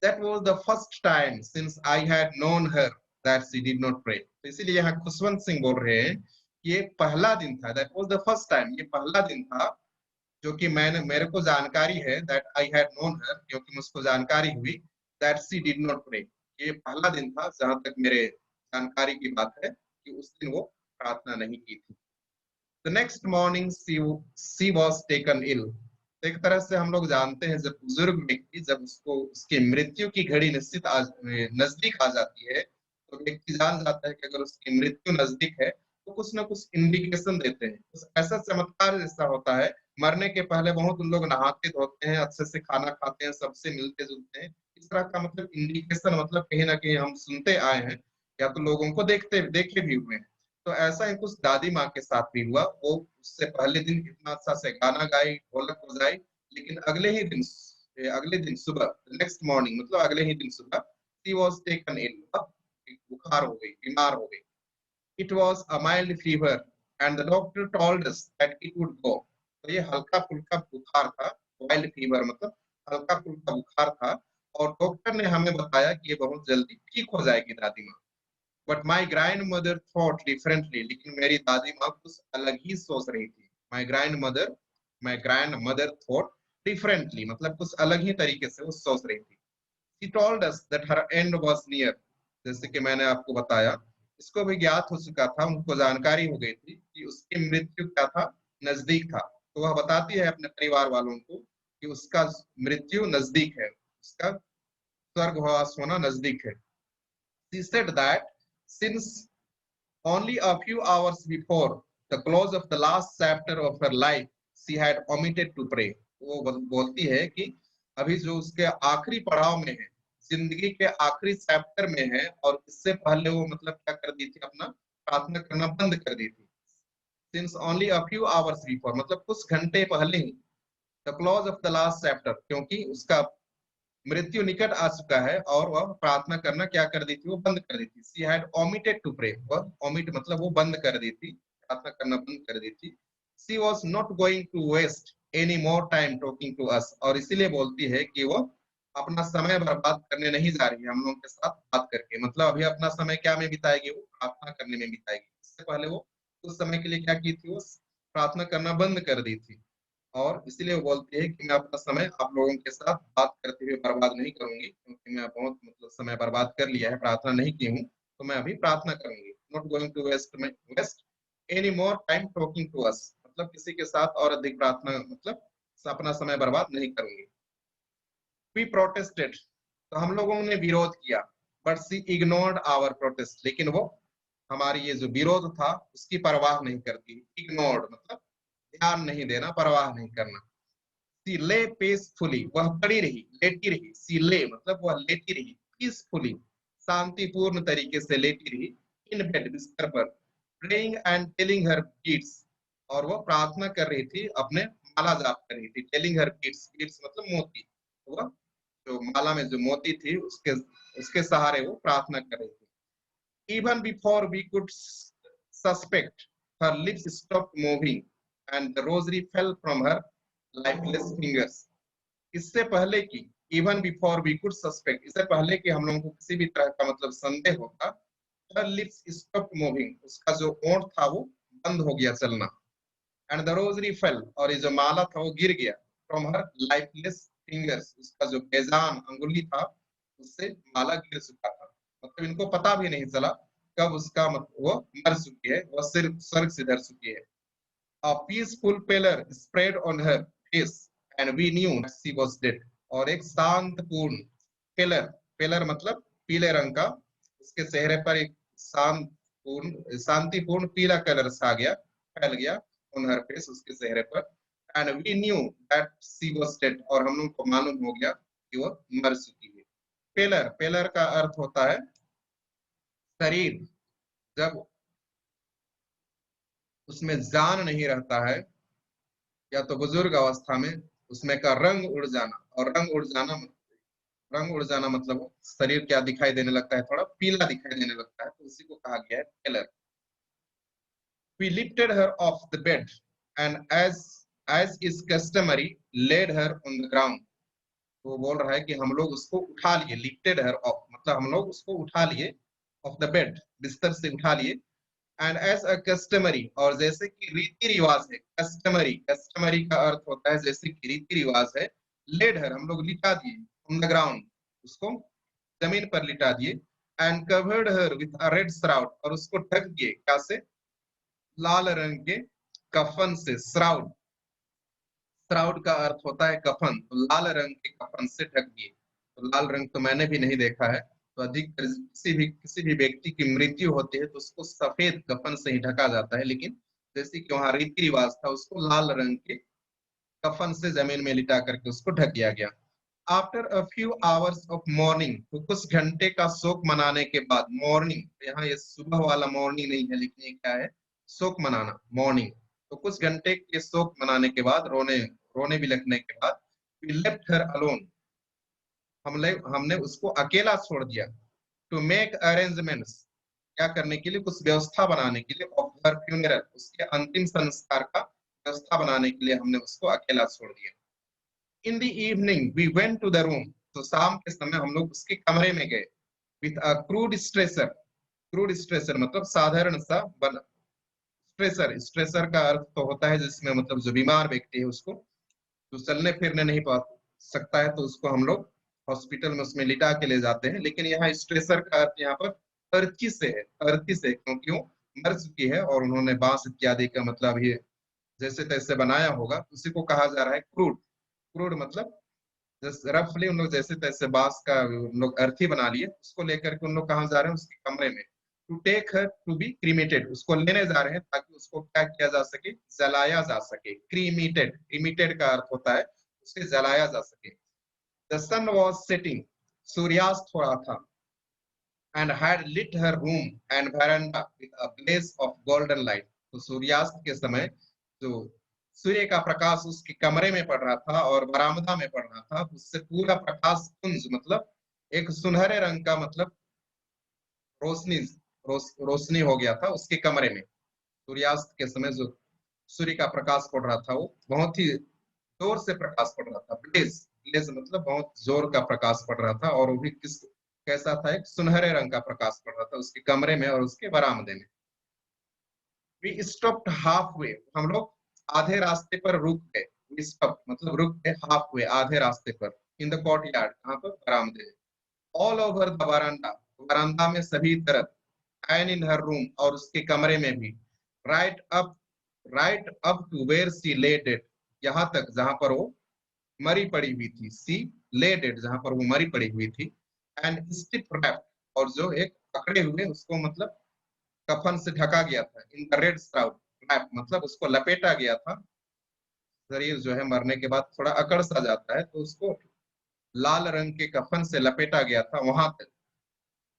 That was the first time since I had known her that she did not pray. तो इसीलिए यहाँ खुशवंत सिंह बोल रहे हैं कि ये पहला दिन था, that was the first time, ये पहला दिन था जो कि मैंने, मेरे को जानकारी है, that I had known her, क्योंकि मुझको जानकारी हुई, that she did not pray, ये पहला दिन था जहां तक मेरे जानकारी की बात है कि उस दिन वो प्रार्थना नहीं की थी। The next morning she was taken ill. एक तरह से हम लोग जानते हैं जब बुजुर्ग व्यक्ति, जब उसको उसकी मृत्यु की घड़ी निश्चित नजदीक आ जाती है, तो व्यक्ति जान जाता है कि अगर उसकी मृत्यु नजदीक है तो कुछ ना कुछ इंडिकेशन देते हैं, कुछ ऐसा चमत्कार जैसा होता है। मरने के पहले बहुत उन लोग नहाते धोते हैं, अच्छे से खाना खाते हैं, सबसे मिलते जुलते हैं, इस तरह का मतलब इंडिकेशन, मतलब कहीं ना कहीं हम सुनते आए हैं या तो लोगों को देखे भी हुए हैं। तो ऐसा ही कुछ दादी माँ के साथ भी हुआ, वो उससे पहले दिन इतना अच्छा से गाना गाई, ढोलक बजाई, लेकिन अगले दिन सुबह, नेक्स्ट मॉर्निंग मतलब अगले ही दिन सुबह, शी वाज टेकन इल, बुखार हो गई, बीमार हो गई। It was a mild fever and the doctor told us that it would go, तो ये हल्का फुल्का बुखार था, वाइल्ड फीवर मतलब हल्का फुल्का बुखार था, और डॉक्टर ने हमें बताया कि ये बहुत जल्दी ठीक हो जाएगी दादी माँ। But my grand mother thought differently, लेकिन मेरी दादी माँ कुछ अलग ही सोच रही थी। My grand mother thought differently मतलब कुछ अलग ही तरीके से वो सोच रही थी। She told us that her end was near. जैसे कि मैंने आपको बताया, इसको भी ज्ञात हो चुका था, उनको जानकारी हो गई थी कि उसकी मृत्यु क्या था, नजदीक था। तो वह बताती है अपने परिवार वालों को कि उसका मृत्यु नजदीक है, उसका स्वर्गवास होना नजदीक है। She said that since only a few hours before the close of the last chapter of her life, she had omitted to pray. वो बोलती है कि अभी जो उसके आखिरी पड़ाव में है, जिंदगी के आखिरी चैप्टर में है, और इससे पहले वो मतलब क्या कर दी थी, अपना प्रार्थना करना बंद कर दी थी। Since only a few hours before मतलब कुछ घंटे पहले ही, the close of the last chapter क्योंकि उसका मृत्यु निकट आ चुका है और वह प्रार्थना करना क्या कर दी थी, वो बंद कर दी थी। She had omitted to pray. वह omit मतलब वो बंद कर दी थी, प्रार्थना करना बंद कर दी थी। She was not going to waste any more time talking to us. और इसीलिए बोलती है कि वो अपना समय बर्बाद करने नहीं जा रही है हम लोगों के साथ बात करके। मतलब अभी अपना समय क्या में बिताएगी, वो प्रार्थना करने में बिताएगी। इससे पहले वो उस समय के लिए क्या की थी, वो प्रार्थना करना बंद कर दी थी। और इसीलिए वो बोलती है कि मैं अपना समय आप लोगों के साथ बात करते हुए बर्बाद नहीं करूंगी, क्योंकि मैं बहुत मतलब समय बर्बाद कर लिया है, प्रार्थना नहीं की हूँ, तो मैं अभी प्रार्थना करूंगी। Not going to waste any more time talking to us मतलब किसी के साथ और अधिक प्रार्थना मतलब अपना समय बर्बाद नहीं करूंगी। वी प्रोटेस्टेड, तो हम लोगों ने विरोध किया, but she ignored our protest, लेकिन वो हमारी ये जो विरोध था उसकी परवाह नहीं करती। इग्नोर्ड मतलब ध्यान नहीं देना, परवाह नहीं करना। सी ले पीसफुली, वह पड़ी रही, लेटी रही। सी ले मतलब वह लेटी रही, पीसफुली शांतिपूर्ण तरीके से लेटी रही, इन बेड बिस्तर पर, praying and telling her beads, और वह प्रार्थना कर रही थी, अपने माला जाप कर रही थी। टेलिंग हर बीट्स, बीट्स मतलब मोती, वह जो माला में जो मोती थी उसके उसके सहारे वो प्रार्थना कर रही थी। Even before we could suspect, her lips stopped moving and the rosary fell from her lifeless fingers. इससे पहले कि even before we could suspect, इससे पहले कि हम लोगों को किसी भी तरह का मतलब संदेह होता, her lips stopped moving, उसका जो ओंठ था वो बंद हो गया चलना। And the rosary fell, और ये जो माला था वो गिर गया from her lifeless fingers, उसका जो बेजान अंगुली था उससे माला गिर चुका था। मतलब इनको पता भी नहीं चला कब उसका वो मर चुकी है, वह सिर्फ स्वर्ग से धर चुकी है। A peaceful pallor spread on her face and we knew that she was dead. और एक शांतपूर्ण पेलर, पेलर मतलब पीले रंग का, उसके चेहरे पर एक शांतिपूर्ण पीला कलर छा गया, फैल गया on her face, उसके चेहरे पर। And we knew that she was dead, और हम लोग को मालूम हो गया कि वह मर चुकी है। पेलर, पेलर का अर्थ होता है शरीर जब उसमें जान नहीं रहता है, या तो बुजुर्ग अवस्था में उसमें का रंग उड़ जाना, और रंग उड़ जाना मतलब शरीर क्या दिखाई देने लगता है, थोड़ा पीला दिखाई देने लगता है, तो उसी को कहा गया है पेलर। We lifted her off the bed and as is customary laid her on the ground. वो बोल रहा है कि हम लोग उसको उठा लिए, लिफ्टेड हर ऑफ मतलब हम लोग उसको उठा लिए, ऑफ द बेड बिस्तर से उठा लिए, एंड एज अ कस्टमरी, और जैसे कि रीति रिवाज है, कस्टमरी, कस्टमरी का अर्थ होता है जैसे कि रीति रिवाज है, लेड हर हम लोग लिटा दिए, ऑन द ग्राउंड उसको जमीन पर लिटा दिए, and covered her with a red shroud, और उसको ढक दिए क्या से, लाल रंग के कफन से। श्राउड, श्राउड का अर्थ होता है कफन, तो लाल रंग के कफन से ढक दिए। तो लाल रंग तो मैंने भी नहीं देखा है, तो अधिक किसी भी व्यक्ति की मृत्यु होती है तो उसको सफेद कफन से ही ढका जाता है, लेकिन जैसे कि वहां रीति रिवाज था, उसको लाल रंग के कफन से जमीन में लिटा करके उसको ढक दिया गया। After a few hours of morning, तो कुछ घंटे का शोक मनाने के बाद, मॉर्निंग यहाँ ये सुबह वाला मॉर्निंग नहीं है, लेकिन ये क्या है, शोक मनाना, मॉर्निंग। तो कुछ घंटे के शोक मनाने के बाद, रोने रोने बिलखने के बाद, we left her alone, हमने उसको अकेला छोड़ दिया। टू मेक अरेंजमेंट्स, क्या करने के लिए, कुछ व्यवस्था बनाने के लिए, ऑफ हर फ्यूनरल, उसके अंतिम संस्कार का व्यवस्था बनाने के लिए हमने उसको अकेला छोड़ दिया। In the evening we went to the room, तो शाम के समय हम लोग उसके कमरे में गए with a crude stressor. Crude stressor मतलब साधारण सा बन स्ट्रेसर, स्ट्रेसर का अर्थ तो होता है जिसमें मतलब जो बीमार व्यक्ति है उसको जो चलने फिरने नहीं पा सकता है तो उसको हम लोग हॉस्पिटल में उसमें लिटा के ले जाते हैं, लेकिन यहाँ स्ट्रेसर का अर्थ यहाँ पर अर्थी से है, अर्थी से, क्योंकि वो मर चुकी है और उन्होंने बांस इत्यादि का मतलब ये जैसे तैसे बनाया होगा, उसी को कहा जा रहा है क्रूड। क्रूड मतलब रफली उन लोग जैसे तैसे बांस का उन लोग अर्थी बना लिए, उसको लेकर के उन लोग कहाँ जा रहे हैं, उसके कमरे में। To take her to be cremated, उसको लेने जा रहे हैं ताकि उसको क्या किया जा सके, जलाया जा सके। क्रीमेटेड, क्रीमेटेड का अर्थ होता है उसे जलाया जा सके। द सन वॉज सेटिंग, सूर्यास्त हो रहा था, and had lit her room and veranda with a blaze of golden light, तो सूर्यास्त के समय जो सूर्य का प्रकाश उसके कमरे में पड़ रहा था और बरामदा में पड़ रहा था, उससे पूरा प्रकाश पुंज मतलब एक सुनहरे रंग का मतलब रोशनी रोशनी हो गया था उसके कमरे में। सूर्यास्त के समय जो सूर्य का प्रकाश पड़ रहा था वो बहुत ही जोर से प्रकाश पड़ रहा था। ब्लेज, ब्लेज मतलब बहुत जोर का प्रकाश पड़ रहा था, और वो भी किस कैसा था, एक सुनहरे रंग का प्रकाश पड़ रहा था उसके कमरे में और उसके बरामदे में। वी स्टॉप्ड हाफ वे, हम लोग आधे रास्ते पर रुक गए। वी स्टॉप मतलब रुक गए, हाफ वे आधे रास्ते पर, इन द कोर्टयार्ड, यहाँ पर बरामदे में। ऑल ओवर द वरांडा, वरांडा में सभी तरफ, एंड इन हर रूम और उसके कमरे में भी, right up, right up to where she lay dead, यहाँ तक जहां पर वो मरी पड़ी हुई थी। सी ले डेड, जहां पर वो मरी पड़ी हुई थी। एंड स्टिप रैप, और जो एक पकड़े हुए उसको मतलब कफन से ढका गया था। In the red shroud, wrap मतलब उसको लपेटा गया था। शरीर जो है मरने के बाद थोड़ा अकड़ सा जाता है, तो उसको लाल रंग के कफन से लपेटा गया था वहां तक।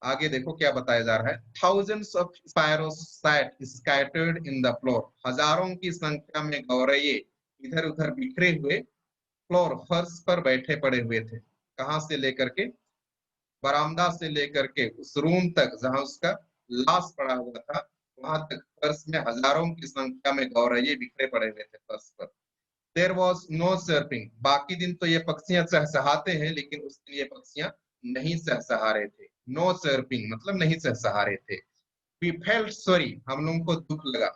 आगे देखो क्या बताया जा रहा है। Thousands of sparrows sat scattered in the floor, हजारों की संख्या में गौरैये इधर उधर बिखरे हुए फ्लोर, फर्श पर बैठे पड़े हुए थे। कहां से लेकर के, बरामदा से लेकर के उस रूम तक जहां उसका लाश पड़ा हुआ था, वहां तक फर्श में हजारों की संख्या में गौरैये बिखरे पड़े हुए थे फर्श पर। देयर वॉज नो सर्पिंग, बाकी दिन तो ये पक्षियां सहसहाते हैं, लेकिन उस दिन ये पक्षियां नहीं सहसहा रहे थे। नो सर्पिंग मतलब नहीं सहसहा रहे थे। वी फेल्ट सॉरी, हम लोगों को दुख लगा,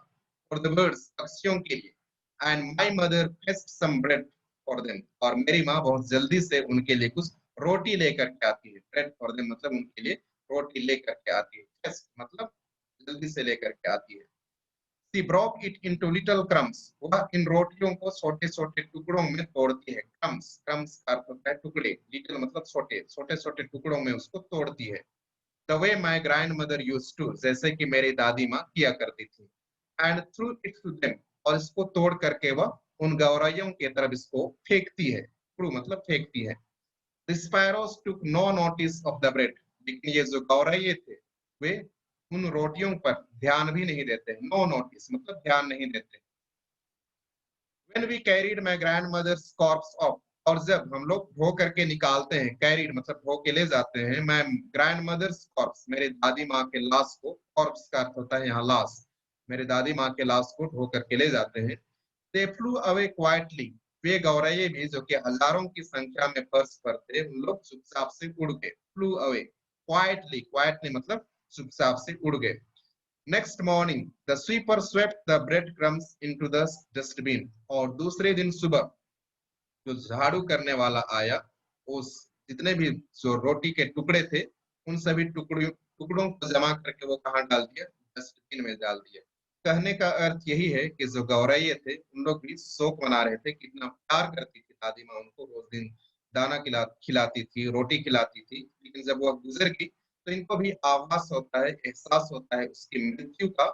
फॉर द बर्ड्स, पक्षियों के लिए। And my mother fetched some bread for them, और मेरी माँ बहुत जल्दी से उनके लिए कुछ रोटी लेकर के आती है। ब्रेड फॉर देम मतलब उनके लिए रोटी लेकर के आती है। फेस्ट मतलब जल्दी से लेकर के आती है। She broke it into little crumbs, वह इन रोटियों को छोटे छोटे टुकड़ों में तोड़ती है। क्रम्स, क्रम्स का अर्थ होता है टुकड़े, लिटिल मतलब छोटे छोटे छोटे टुकड़ों में उसको तोड़ती है। The way my grandmother used to, जैसे कि मेरी दादी माँ किया करती थी। And threw it to them, और इसको तोड़ करके वह उन गौरैयों की तरफ इसको फेंकती है। थ्रू मतलब फेंकती है। The sparrows took no notice of the bread, लेकिन ये जो गौरैये थे वे उन रोटियों पर ध्यान भी नहीं देते। नो नोटिस मतलब ध्यान नहीं देते। When we carried my grandmother's corpse off, और जब हम लोग ढो करके निकालते हैं, कैरिड मतलब ढो के ले जाते हैं, मैं ग्रैंड मदर्स कॉर्प्स, मेरी दादी माँ के लाश को, कॉर्प्स का अर्थ होता है यहाँ लाश, मेरे दादी माँ के लाश को ढो करके ले जाते हैं। दे फ्लू अवे क्वाइटली, वे गौरैये भी जो कि हजारों की संख्या में फर्श पर थे, उन लोग चुपचाप से उड़ गए। फ्लू अवे क्वाइटली, क्वाइटली मतलब चुपचाप से उड़ गए। Next morning the sweeper swept the bread crumbs into the dustbin, और दूसरे दिन सुबह जो झाड़ू करने वाला आया, उस जितने भी जो रोटी के टुकड़े थे उन सभी टुकड़ों को जमा करके वो कहाँ डाल दिया, डस्टबिन में डाल दिया। कहने का अर्थ यही है कि जो गौरैये थे उन लोग भी शोक मना रहे थे, कितना प्यार करती थी दादी माँ उनको, रोज दिन दाना खिलाती थी, रोटी खिलाती थी, लेकिन जब वह गुजर गई तो इनको भी आभास होता है, एहसास होता है उसकी मृत्यु का,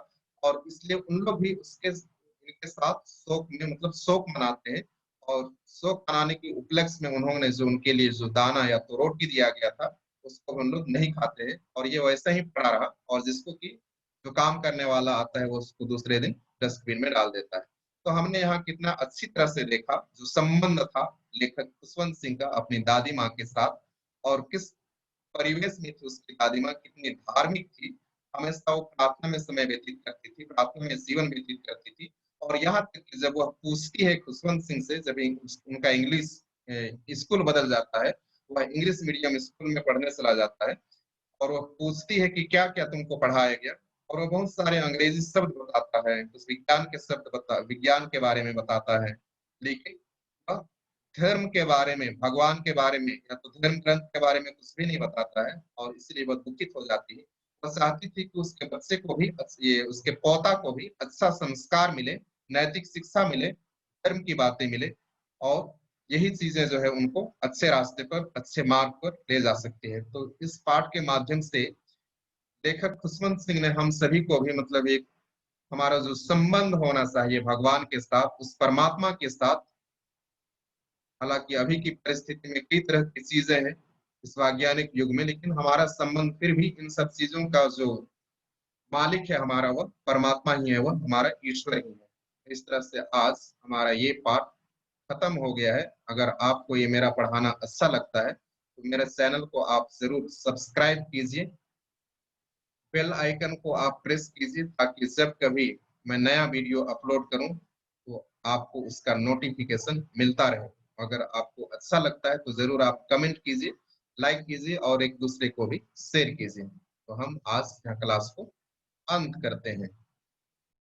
और इसलिए उन लोग भी उसके इनके साथ शोक में मतलब शोक मनाते हैं। और शोक मनाने के उपलक्ष्य में उन्होंने जो उनके लिए जो दाना या तो रोटी दिया गया था उसको हम लोग नहीं खाते हैं, और ये वैसा ही पड़ा रहा, और जिसको कि जो काम करने वाला आता है वो उसको दूसरे दिन डस्टबिन में डाल देता है। तो हमने यहाँ कितना अच्छी तरह से देखा जो संबंध था लेखक खुशवंत सिंह का अपनी दादी माँ के साथ, और किस परिवेश में थी उसकी दादी माँ, कितनी धार्मिक थी, हमेशा वो प्रार्थना में समय व्यतीत करती थी, प्रार्थना में जीवन व्यतीत करती थी, और यहाँ तक कि जब वह पूछती है खुशवंत सिंह से, जब उनका इंग्लिश स्कूल बदल जाता है, वह इंग्लिश मीडियम स्कूल में पढ़ने चला जाता है, और वह पूछती है कि क्या क्या तुमको पढ़ाया गया, और वह बहुत सारे अंग्रेजी शब्द बताता है, कुछ विज्ञान के शब्द विज्ञान के बारे में बताता है, लेकिन वह धर्म के बारे में, भगवान के बारे में या तो धर्म ग्रंथ के बारे में कुछ भी नहीं बताता है, और इसलिए वह दुखित हो जाती है। वह चाहती थी कि उसके बच्चे को भी, ये उसके पोता को भी अच्छा संस्कार मिले, नैतिक शिक्षा मिले, धर्म की बातें मिले, और यही चीजें जो है उनको अच्छे रास्ते पर, अच्छे मार्ग पर ले जा सकती है। तो इस पाठ के माध्यम से लेखक खुशवंत सिंह ने हम सभी को भी मतलब एक हमारा जो संबंध होना चाहिए भगवान के साथ, उस परमात्मा के साथ, हालांकि अभी की परिस्थिति में कई तरह की चीजें हैं इस वैज्ञानिक युग में, लेकिन हमारा संबंध फिर भी इन सब चीजों का जो मालिक है हमारा, वह परमात्मा ही है, वह हमारा ईश्वर ही है। इस तरह से आज हमारा ये पाठ खत्म हो गया है। अगर आपको ये मेरा पढ़ाना अच्छा लगता है तो मेरे चैनल को आप जरूर सब्सक्राइब कीजिए, बेल आइकन को आप प्रेस कीजिए, ताकि जब कभी मैं नया वीडियो अपलोड करूं तो आपको उसका नोटिफिकेशन मिलता रहे। अगर आपको अच्छा लगता है तो जरूर आप कमेंट कीजिए, लाइक कीजिए और एक दूसरे को भी शेयर कीजिए। तो हम आज यहाँ क्लास को अंत करते हैं।